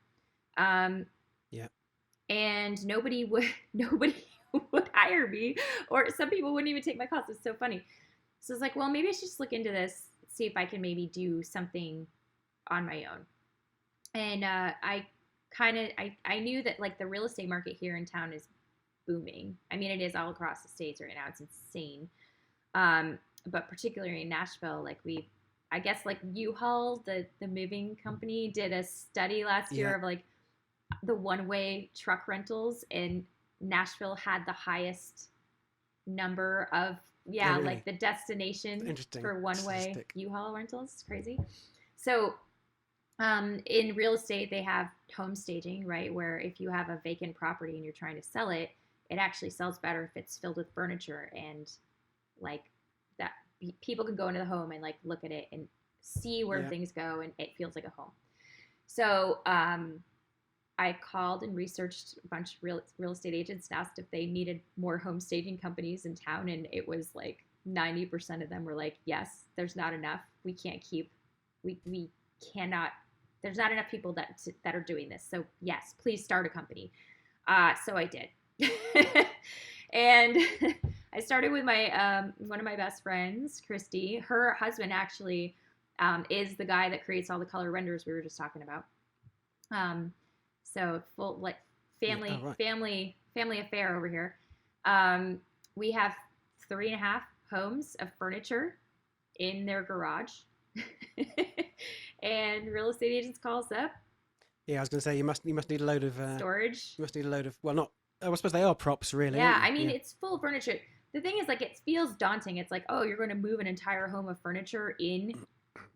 Yeah. And nobody would hire me, or some people wouldn't even take my calls. It's so funny. So I was like, well, maybe I should just look into this, see if I can maybe do something on my own. And I knew that like the real estate market here in town is booming. I mean, it is all across the states right now. It's insane. but particularly in Nashville, like I guess like U-Haul, the moving company, did a study last year Yeah. of like the one-way truck rentals, and Nashville had the highest number of Oh, like really? the destination Interesting for one-way statistic. U-Haul rentals. It's crazy. So in real estate, they have home staging, right? Where if you have a vacant property and you're trying to sell it, it actually sells better if it's filled with furniture and like that people can go into the home and like look at it and see where Yeah. things go and it feels like a home. So I called and researched a bunch of real estate agents and asked if they needed more home staging companies in town, and it was like 90% of them were like, yes, there's not enough. We can't keep, we cannot. There's not enough people that are doing this. So yes, please start a company. So I did, and I started with my one of my best friends, Christy. Her husband actually is the guy that creates all the color renders we were just talking about. So full like family Yeah. Oh, right. family affair over here. We have 3.5 homes of furniture in their garage. And real estate agents call us up. Yeah, I was going to say you must need a load of Storage. You must need a load of, well, not. Oh, I suppose they are props, really. Yeah, Aren't I mean you? it's full furniture. The thing is, like, it feels daunting. It's like, oh, you're going to move an entire home of furniture in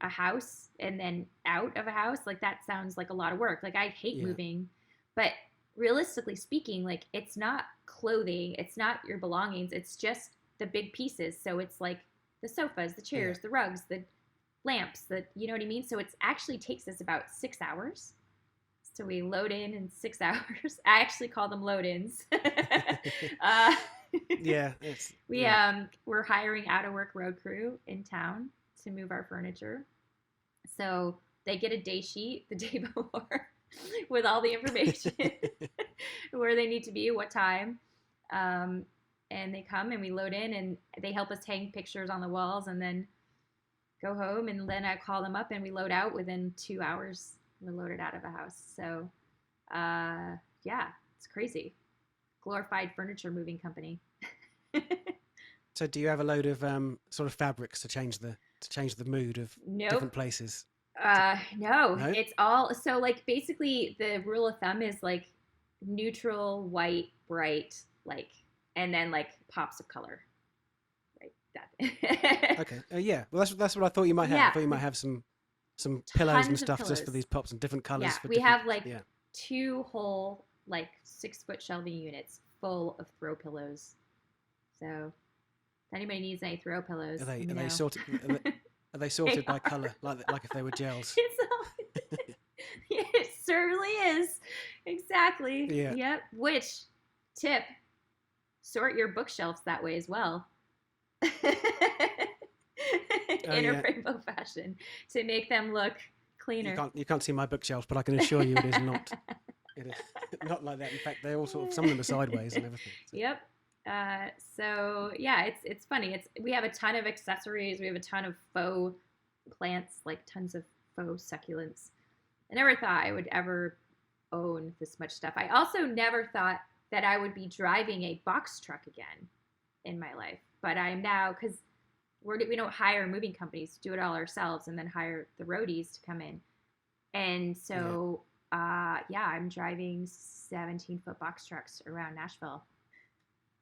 a house and then out of a house. Like that sounds like a lot of work. Like I hate Yeah. moving, but realistically speaking, like it's not clothing, it's not your belongings, it's just the big pieces. So it's like the sofas, the chairs, Yeah. the rugs, the lamps, you know what I mean? So it's actually takes us about 6 hours. So we load in 6 hours. I actually call them load-ins. uh, Yeah. we're hiring out of work road crew in town to move our furniture. So they get a day sheet the day before with all the information where they need to be, what time. And they come and we load in and they help us hang pictures on the walls and then go home. And then I call them up and we load out within 2 hours. We're loaded out of a house. So, yeah, it's crazy. Glorified furniture moving company. So do you have a load of sort of fabrics to change the mood of Nope. different places? No, No? it's all so like basically the rule of thumb is like neutral, white, bright, like, and then like pops of color, right? That. Okay. Yeah. Well, that's what I thought you might have. Yeah. I thought you might have some pillows and Tons of stuff just for pillows. these pops and different colors. Yeah, for we different, have like yeah. 2 whole like 6-foot shelving units full of throw pillows. So if anybody needs any throw pillows, Are they sorted? Are they sorted by color, like if they were gels? It certainly is. Exactly. Yeah. Yep. Which tip? Sort your bookshelves that way as well. In a rainbow fashion to make them look cleaner. You can't see my bookshelves, but I can assure you it is not. It is not like that. In fact, they're all sort of, some of them are sideways and everything. So. Yep. So yeah, it's funny. We have a ton of accessories. We have a ton of faux plants, like tons of faux succulents. I never thought I would ever own this much stuff. I also never thought that I would be driving a box truck again in my life, but I'm now, because we don't hire moving companies, do it all ourselves, and then hire the roadies to come in. And so, I'm driving 17-foot box trucks around Nashville.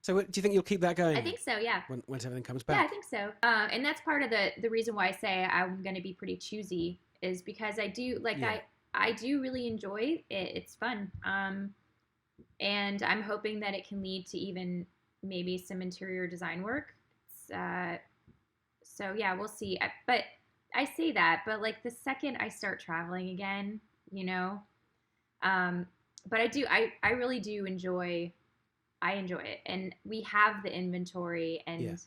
So do you think you'll keep that going? I think so, yeah. Once everything comes back? Yeah, I think so. And that's part of the reason why I say I'm going to be pretty choosy is because I do, like, I do really enjoy it. It's fun. And I'm hoping that it can lead to even maybe some interior design work. So yeah, we'll see. But I say that, but like the second I start traveling again, but I really do enjoy it. And we have the inventory and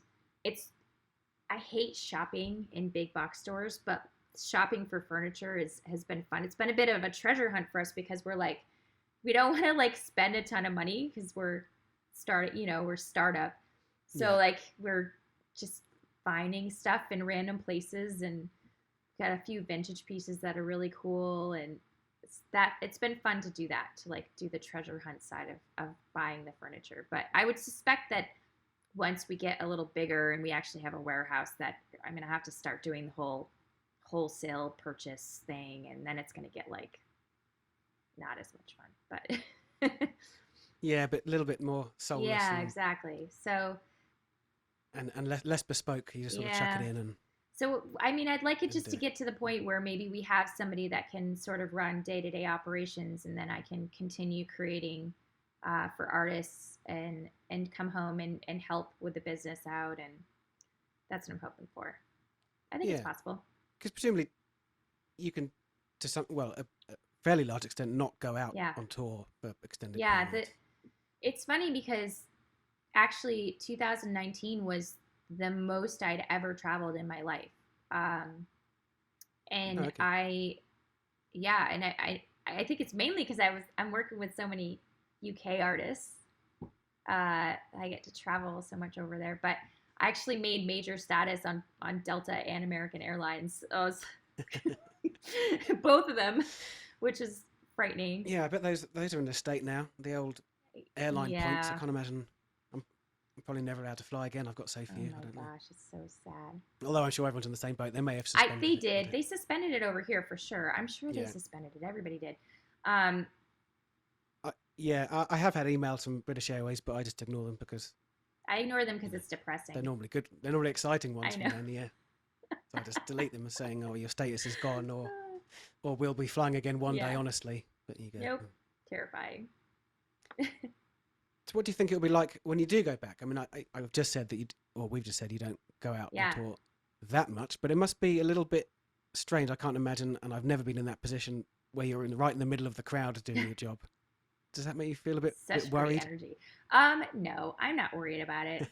I hate shopping in big box stores, but shopping for furniture has been fun. It's been a bit of a treasure hunt for us because we're like, we don't want to like spend a ton of money because we're startup. So like we're just finding stuff in random places and got a few vintage pieces that are really cool. And it's been fun to do that, to like do the treasure hunt side of buying the furniture. But I would suspect that once we get a little bigger and we actually have a warehouse, that I'm going to have to start doing the whole wholesale purchase thing. And then it's going to get like not as much fun, but Yeah, but a little bit more soulless. yeah, exactly. So, and less bespoke. You just sort of chuck yeah. it in and. So, I mean, I'd like it just to And get to the point where maybe we have somebody that can sort of run day-to-day operations, and then I can continue creating for artists and come home and help with the business out, and that's what I'm hoping for. I think it's possible. Because presumably you can, to some a fairly large extent, not go out on tour for extended periods. It's funny because actually 2019 was the most I'd ever traveled in my life. And I think it's mainly because I'm working with so many UK artists. I get to travel so much over there, but I actually made major status on Delta and American Airlines. Both of them, which is frightening. Yeah, I bet those are in the state now. The old airline points. I can't imagine. I'm probably never allowed to fly again. I've got so few. Oh my gosh, it's so sad. Although I'm sure everyone's in the same boat. They may have suspended They it. did. They suspended it over here for sure. I'm sure they suspended it. Everybody did. I have had emails from British Airways, but I just ignore them because I ignore them because it's depressing. They're normally good. They're normally exciting ones from down the air. So I just delete them as saying, "Oh, your status is gone," or "We'll be flying again one day." Honestly, but you go. Nope. Terrifying. So what do you think it'll be like when you do go back? I mean, I've just said that we've just said you don't go out on tour that much, but it must be a little bit strange. I can't imagine, and I've never been in that position where you're right in the middle of the crowd doing your job. Does that make you feel a bit worried? Energy. No, I'm not worried about it.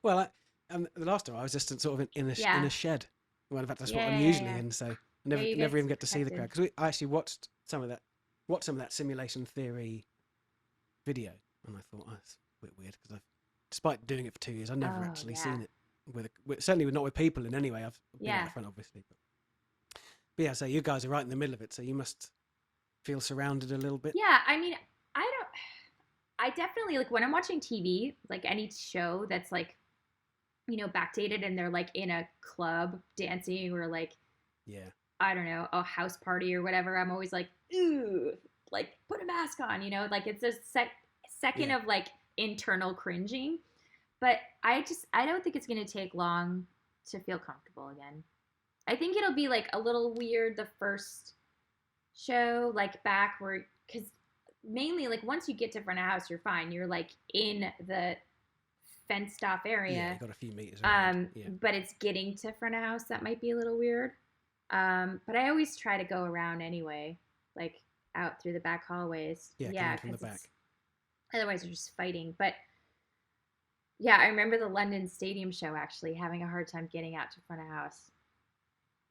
Well, the last time I was just sort of in a shed. Well, in fact, that's what I'm usually in. So I never even get to see the crowd because I actually watched some of that simulation theory video. And I thought, that's a bit weird because despite doing it for 2 years, I've never actually seen it certainly not with people in any way. I've been out the front, obviously. But yeah, so you guys are right in the middle of it, so you must feel surrounded a little bit. Yeah, I mean, I definitely, like, when I'm watching TV, like any show that's like, backdated and they're like in a club dancing or like, I don't know, a house party or whatever, I'm always like, ooh, like put a mask on, like it's a second of like internal cringing, but I don't think it's going to take long to feel comfortable again. I think it'll be like a little weird the first show, like back where, because mainly like once you get to front of house, you're fine. You're like in the fenced off area. Yeah, you got a few meters around. But it's getting to front of house that might be a little weird. But I always try to go around anyway, like out through the back hallways. Yeah, from the back. Otherwise, you're just fighting. But yeah, I remember the London Stadium show actually having a hard time getting out to front of house.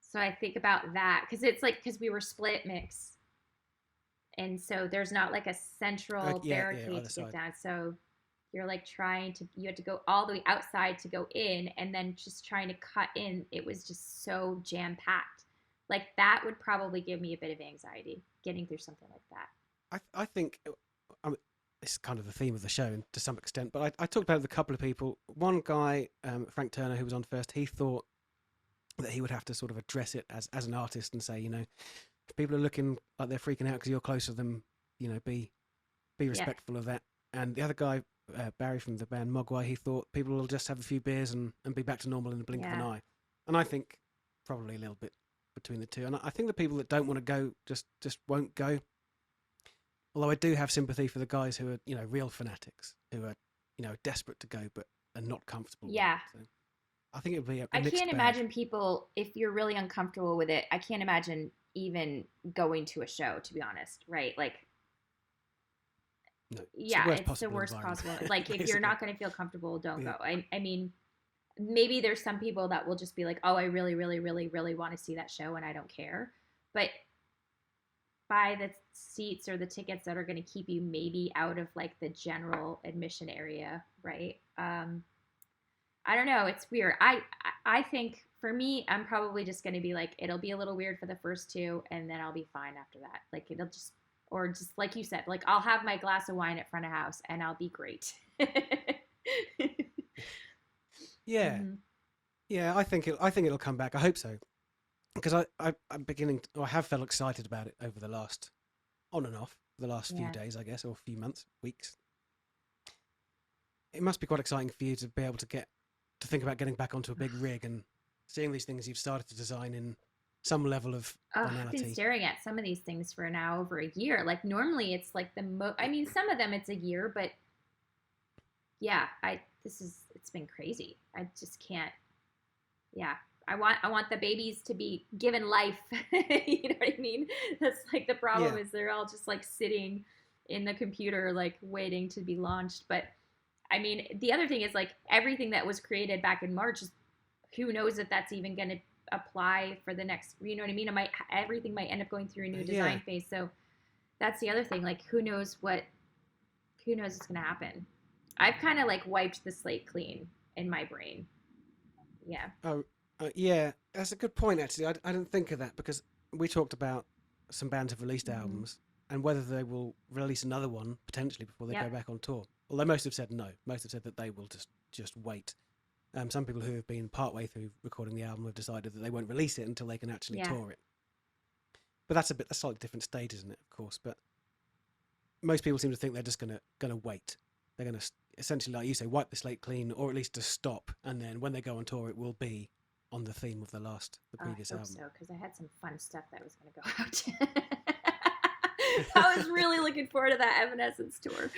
So I think about that because we were split mix. And so there's not like a central barricade to get down. So you're like you had to go all the way outside to go in and then just trying to cut in. It was just so jam packed. Like that would probably give me a bit of anxiety getting through something like that. I think it's kind of the theme of the show to some extent, but I talked about it with a couple of people. One guy, Frank Turner, who was on first, he thought that he would have to sort of address it as an artist and say, if people are looking like they're freaking out because you're close to them, be respectful of that. And the other guy, Barry from the band Mogwai, he thought people will just have a few beers and be back to normal in the blink of an eye. And I think probably a little bit between the two. And I think the people that don't want to go just won't go. Although I do have sympathy for the guys who are, real fanatics, who are, desperate to go but are not comfortable. Yeah. With it. So I think it would be a I mixed can't bag. imagine people, if you're really uncomfortable with it, I can't imagine even going to a show, to be honest, right? Like, no, it's the worst possible. Like, if you're not going to feel comfortable, don't go. I mean, maybe there's some people that will just be like, oh, I really, really, really, really want to see that show and I don't care. But buy the seats or the tickets that are going to keep you maybe out of like the general admission area, right? I don't know. It's weird. I think for me, I'm probably just going to be like, it'll be a little weird for the first two and then I'll be fine after that. Like it'll just, or just like you said, like I'll have my glass of wine at front of house and I'll be great. Yeah, Hmm. yeah. I think it'll come back. I hope so, because I'm beginning. I have felt excited about it over the last on and off the last few Yeah. days, I guess, or few months, weeks. It must be quite exciting for you to be able to get to think about getting back onto a big rig and seeing these things you've started to design in some level of I've been finality. staring at some of these things for now over a year. Like normally it's like I mean, some of them it's a year, but yeah, it's been crazy. I just can't. Yeah, I want the babies to be given life. You know what I mean? That's like the problem Yeah, is they're all just like sitting in the computer like waiting to be launched. But I mean, the other thing is like everything that was created back in March is who knows if that's even going to apply for the next, you know what I mean? Everything might end up going through a new yeah. design phase. So that's the other thing. Like who knows what's going to happen. I've kind of like wiped the slate clean in my brain. Yeah. Oh, yeah. That's a good point. Actually, I didn't think of that because we talked about some bands have released Mm-hmm. albums and whether they will release another one potentially before they Yep. go back on tour. Although most have said no. Most have said that they will just wait. Some people who have been partway through recording the album have decided that they won't release it until they can actually Yeah. tour it. But that's a slightly different stage, isn't it? Of course, but most people seem to think they're just gonna wait. They're gonna essentially, like you say, wipe the slate clean, or at least to stop, and then when they go on tour, it will be on the theme of the Oh, I previous hope album. so because I had some fun stuff that was going to go out. I was really looking forward to that Evanescence tour.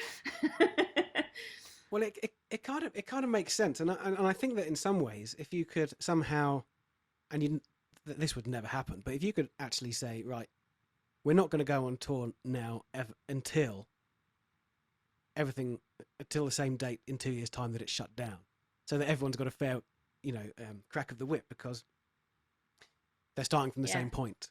Well, it kind of makes sense, and I think that in some ways, if you could somehow, and this would never happen, but if you could actually say, right, we're not going to go on tour now until everything until the same date in 2 years' time that it's shut down, so that everyone's got a fair, crack of the whip because they're starting from the Yeah. same point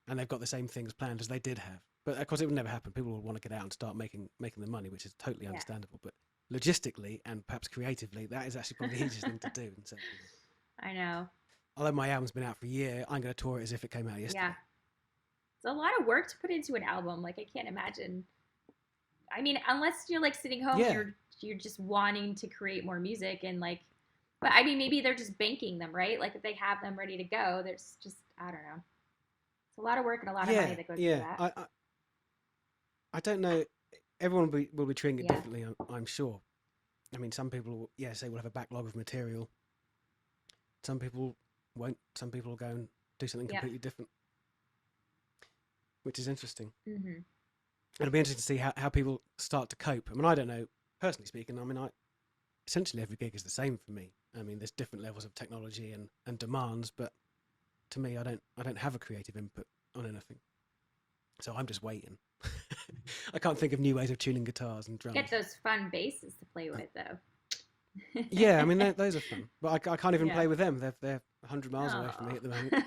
and they've got the same things planned as they did have. But of course, it would never happen. People will want to get out and start making the money, which is totally Yeah. understandable. But logistically and perhaps creatively, that is actually probably the easiest thing to do. And so, I know. although my album's been out for a year, I'm going to tour it as if it came out yesterday. Yeah. It's a lot of work to put into an album. Like I can't imagine. I mean, unless you're like sitting home, Yeah, you're just wanting to create more music and like but I mean maybe they're just banking them, right? Like if they have them ready to go, there's just I don't know. It's a lot of work and a lot of money yeah, that goes into yeah. that. I don't know. Everyone will be treating it Yeah. differently. I'm sure. I mean, some people, say we'll have a backlog of material. Some people won't. Some people will go and do something Yeah. completely different, which is interesting. Mm-hmm. It'll be interesting to see how people start to cope. I mean, I don't know, personally speaking. I mean, essentially every gig is the same for me. I mean, there's different levels of technology and demands, but to me, I don't have a creative input on anything. So I'm just waiting. I can't think of new ways of tuning guitars and drums. Get those fun basses to play with though. Yeah, I mean those are fun, but I can't even Yeah. play with them. They're 100 miles away from me Oh. at the moment.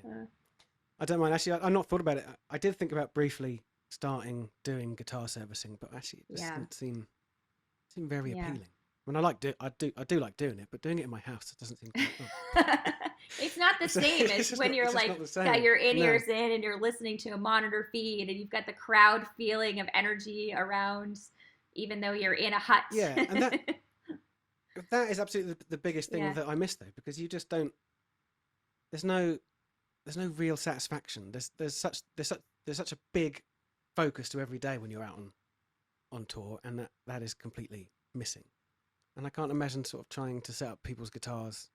Yeah. I don't mind. Actually, I've not thought about it. I did think about briefly starting doing guitar servicing, but actually it just Yeah. didn't seem very Yeah. appealing. I mean, I do like doing it, but doing it in my house doesn't seem quite fun. It's not the same as when you're it's just like not the same. got your No. in-ears in and you're listening to a monitor feed and you've got the crowd feeling of energy around even though you're in a hut. Yeah, and that is absolutely the biggest thing Yeah. that I miss though, because you just don't. There's no real satisfaction. There's such a big focus to every day when you're out on tour, and that is completely missing. And I can't imagine sort of trying to set up people's guitars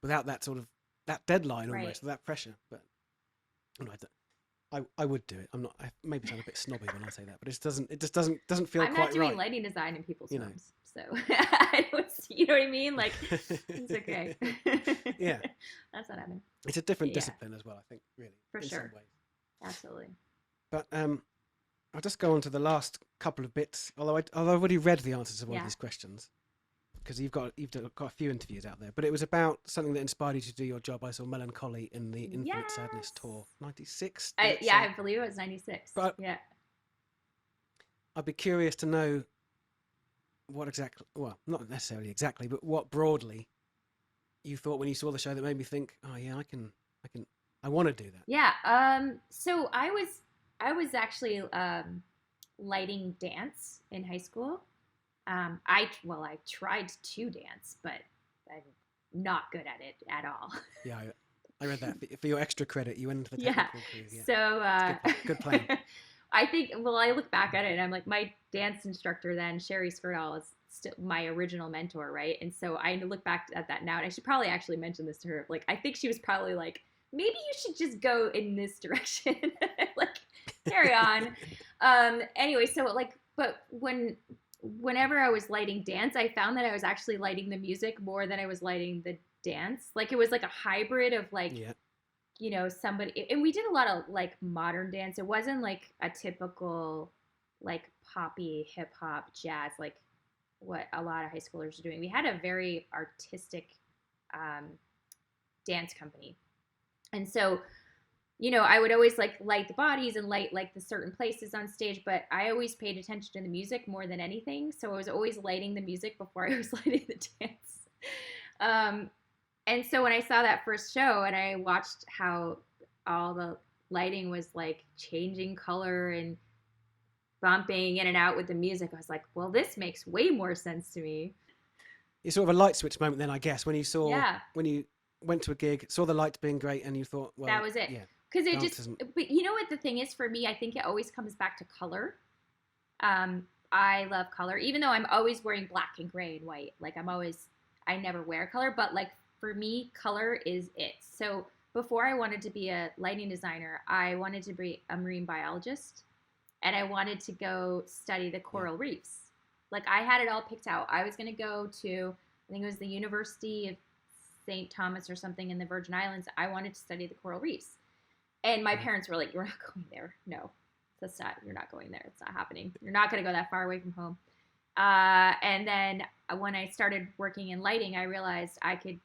without that sort of that deadline Right. almost, that pressure. But I would do it. I'm not. I maybe sound a bit snobby when I say that, but it just doesn't feel I'm quite not doing right. lighting design in people's You know. homes. So I don't you know what I mean? Like it's okay. Yeah. That's not happening. It's a different Yeah. discipline as well, I think, really. For in sure. some ways. Absolutely. But I'll just go on to the last couple of bits. Although I've already read the answers to all Yeah. these questions, because you've got a few interviews out there. But it was about something that inspired you to do your job. I saw Melancholy in the Infinite Sadness Yes. tour, '96. I believe it was 96. But- yeah. I'd be curious to know what exactly. Well, not necessarily exactly, but what broadly you thought when you saw the show that made me think, oh yeah, I want to do that. Yeah. So I was actually lighting dance in high school. I tried to dance, but I'm not good at it at all. Yeah, I read that. For your extra credit, you went into the Yeah. technical crew. Yeah, So good plan. I think, well, I look back at it and I'm like, my dance instructor then, Sherry Skirdahl, is still my original mentor, right? And so I look back at that now, and I should probably actually mention this to her. Like, I think she was probably like, maybe you should just go in this direction, like carry on. Anyway, so like, but whenever I was lighting dance, I found that I was actually lighting the music more than I was lighting the dance. Like, it was like a hybrid of like, Yeah. you know, somebody, and we did a lot of like modern dance. It wasn't like a typical like poppy hip hop jazz like what a lot of high schoolers are doing. We had a very artistic um, dance company, and so, you know, I would always like light the bodies and light like the certain places on stage, but I always paid attention to the music more than anything. So I was always lighting the music before I was lighting the dance. Um, and so when I saw that first show and I watched how all the lighting was like changing color and bumping in and out with the music, I was like, well, this makes way more sense to me. It's sort of a light switch moment then, I guess, when you Yeah. when you went to a gig, saw the lights being great, and you thought, well, That was it. Yeah, Because it dance just, isn't. but you know what the thing is for me? I think it always comes back to color. I love color, even though I'm always wearing black and gray and white. Like I never wear color, but like for me, color is it. So before I wanted to be a lighting designer, I wanted to be a marine biologist, and I wanted to go study the coral reefs. Like I had it all picked out. I was going to go to, I think it was the University of St. Thomas or something in the Virgin Islands. I wanted to study the coral reefs. And my parents were like, you're not going there. No, that's not, you're not going there. It's not happening. You're not going to go that far away from home. And then when I started working in lighting, I realized I could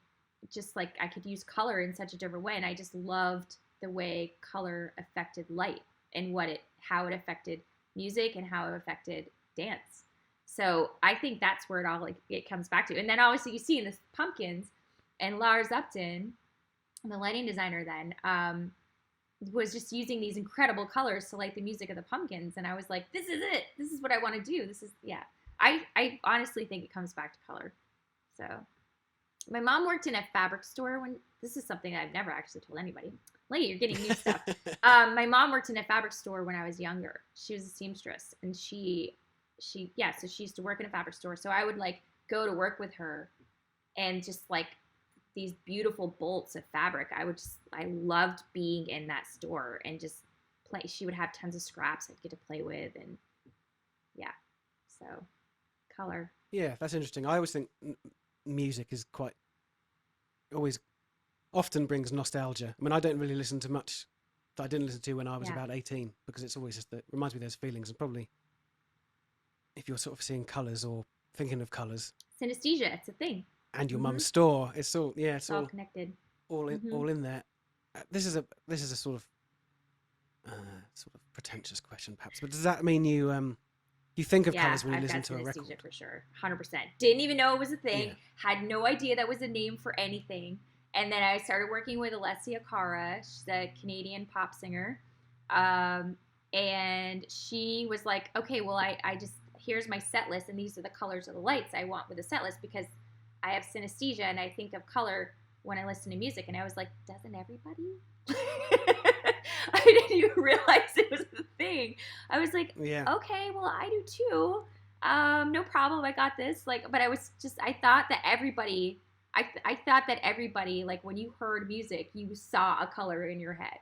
use color in such a different way. And I just loved the way color affected light and how it affected music and how it affected dance. So I think that's where it comes back to. And then obviously you see in the Pumpkins, and Lars Upton, the lighting designer then, was just using these incredible colors to light the music of the Pumpkins. And I was like, this is it. This is what I want to do. I honestly think it comes back to color. So my mom worked in a fabric store this is something I've never actually told anybody. Lady, you're getting new stuff. My mom worked in a fabric store when I was younger. She was a seamstress, and so she used to work in a fabric store. So I would like go to work with her, and just like these beautiful bolts of fabric. I loved being in that store and just play. She would have tons of scraps I'd get to play with, and yeah, so color. Yeah, that's interesting. I always think music is often brings nostalgia. I mean, I don't really listen to much that I didn't listen to when I was about 18, because it's always just reminds me of those feelings. And probably if you're sort of seeing colours or thinking of colours, synesthesia, it's a thing. And your mum's store, it's all all connected, all in there. This is a sort of pretentious question, perhaps, but does that mean you think of colours when you listen to a record? For sure, 100%. Didn't even know it was a thing. Yeah. Had no idea that was a name for anything. And then I started working with Alessia Cara. She's a Canadian pop singer, and she was like, "Okay, well, I just here's my set list, and these are the colors of the lights I want with the set list because I have synesthesia and I think of color when I listen to music." And I was like, doesn't everybody? I didn't even realize it was a thing. I was like, okay, well, I do too. No problem. I got this. Like, but I thought that everybody, like when you heard music, you saw a color in your head.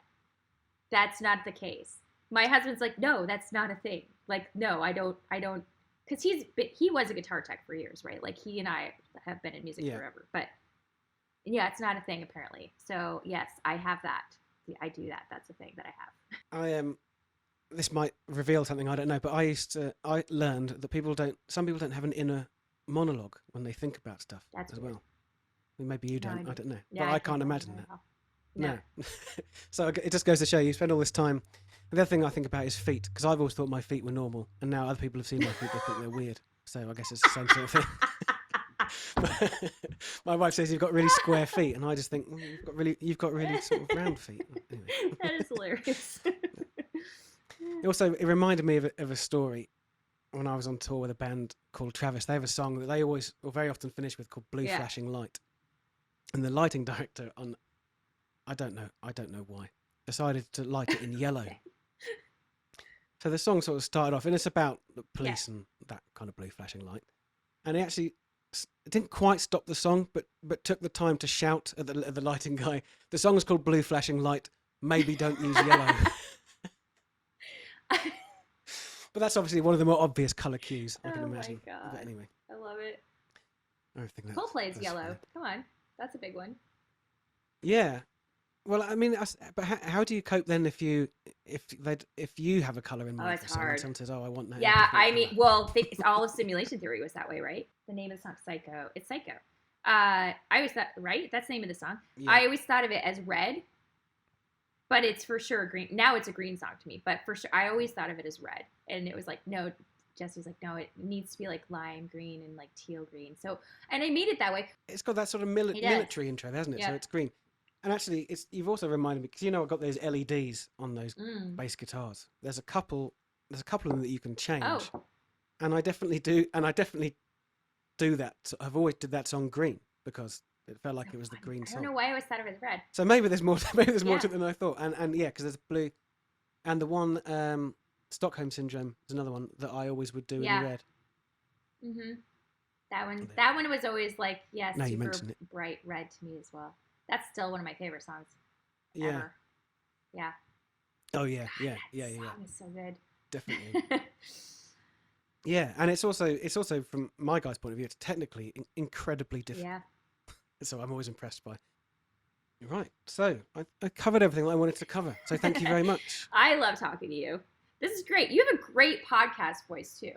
That's not the case. My husband's like, no, that's not a thing. Like, no, I don't. Because he was a guitar tech for years, right? Like he and I have been in music forever. But yeah, it's not a thing apparently. So yes, I have that. I do that. That's a thing that I have. This might reveal something, I don't know, but I learned that some people don't have an inner monologue when they think about stuff. That's as weird. well. Maybe you don't. I don't know. Yeah, but I can't imagine that. No. So it just goes to show you spend all this time. And the other thing I think about is feet, because I've always thought my feet were normal, and now other people have seen my feet, they think they're weird. So I guess it's the same sort of thing. My wife says you've got really square feet, and I just think you've got really sort of round feet. Anyway. That is hilarious. Also, it reminded me of a story. when I was on tour with a band called Travis, they have a song that they always, or very often, finish with called "Blue Flashing Light," and the lighting director on, I don't know why, decided to light it in yellow. So the song sort of started off, and it's about the police and that kind of blue flashing light. And it actually didn't quite stop the song, but took the time to shout at the lighting guy. The song is called "Blue Flashing Light." Maybe don't use yellow. But that's obviously one of the more obvious colour cues I can imagine. Oh my God. But anyway, I love it. everything Coldplay's yellow. Come on, that's a big one. Yeah. Well, I mean, but how do you cope then if you have a colour in mind? Oh, it's hard. Someone says, "Oh, I want that." Yeah, I mean, well, it's all of simulation theory was that way, right? The name of the song, Psycho. It's Psycho. I always thought, right? That's the name of the song. Yeah. I always thought of it as red, but it's for sure green. Now it's a green song to me, but for sure, I always thought of it as red. And it was like, no, Jesse was like, no, it needs to be like lime green and like teal green. So, and I made it that way. It's got that sort of military intro, hasn't it? Yeah. So it's green. And actually, you've also reminded me, because I've got those LEDs on those bass guitars. There's a couple of them that you can change. Oh. And I definitely do. And I definitely do that. So I've always did that song green because it felt like it was the green song. I don't know why I always thought of it as red. So maybe there's more. Maybe there's more to it than I thought. And yeah, because there's blue, and the one Stockholm Syndrome is another one that I always would do in red. Mhm. That one was always like super bright red to me as well. That's still one of my favorite songs. Yeah. Ever. Yeah. Oh yeah, yeah. Song is so good. Definitely. Yeah, and it's also from my guy's point of view, it's technically incredibly different. Yeah. So I'm always impressed by. Right. So I covered everything that I wanted to cover. So thank you very much. I love talking to you. This is great. You have a great podcast voice too.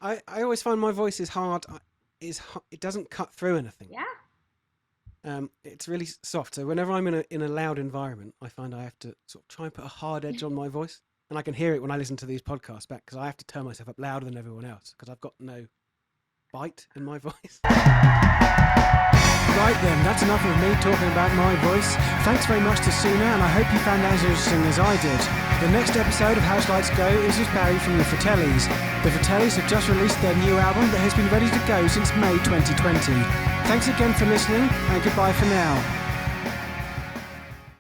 I always find my voice is hard. It doesn't cut through anything. Yeah. It's really soft. So whenever I'm in a loud environment, I find I have to sort of try and put a hard edge on my voice, and I can hear it when I listen to these podcasts back because I have to turn myself up louder than everyone else because I've got no bite in my voice. Right then, that's enough of me talking about my voice. Thanks very much to Suna, and I hope you found that as interesting as I did. The next episode of House Lights Go is with Barry from the Fratellis. The Fratellis have just released their new album that has been ready to go since May 2020. Thanks again for listening, and goodbye for now.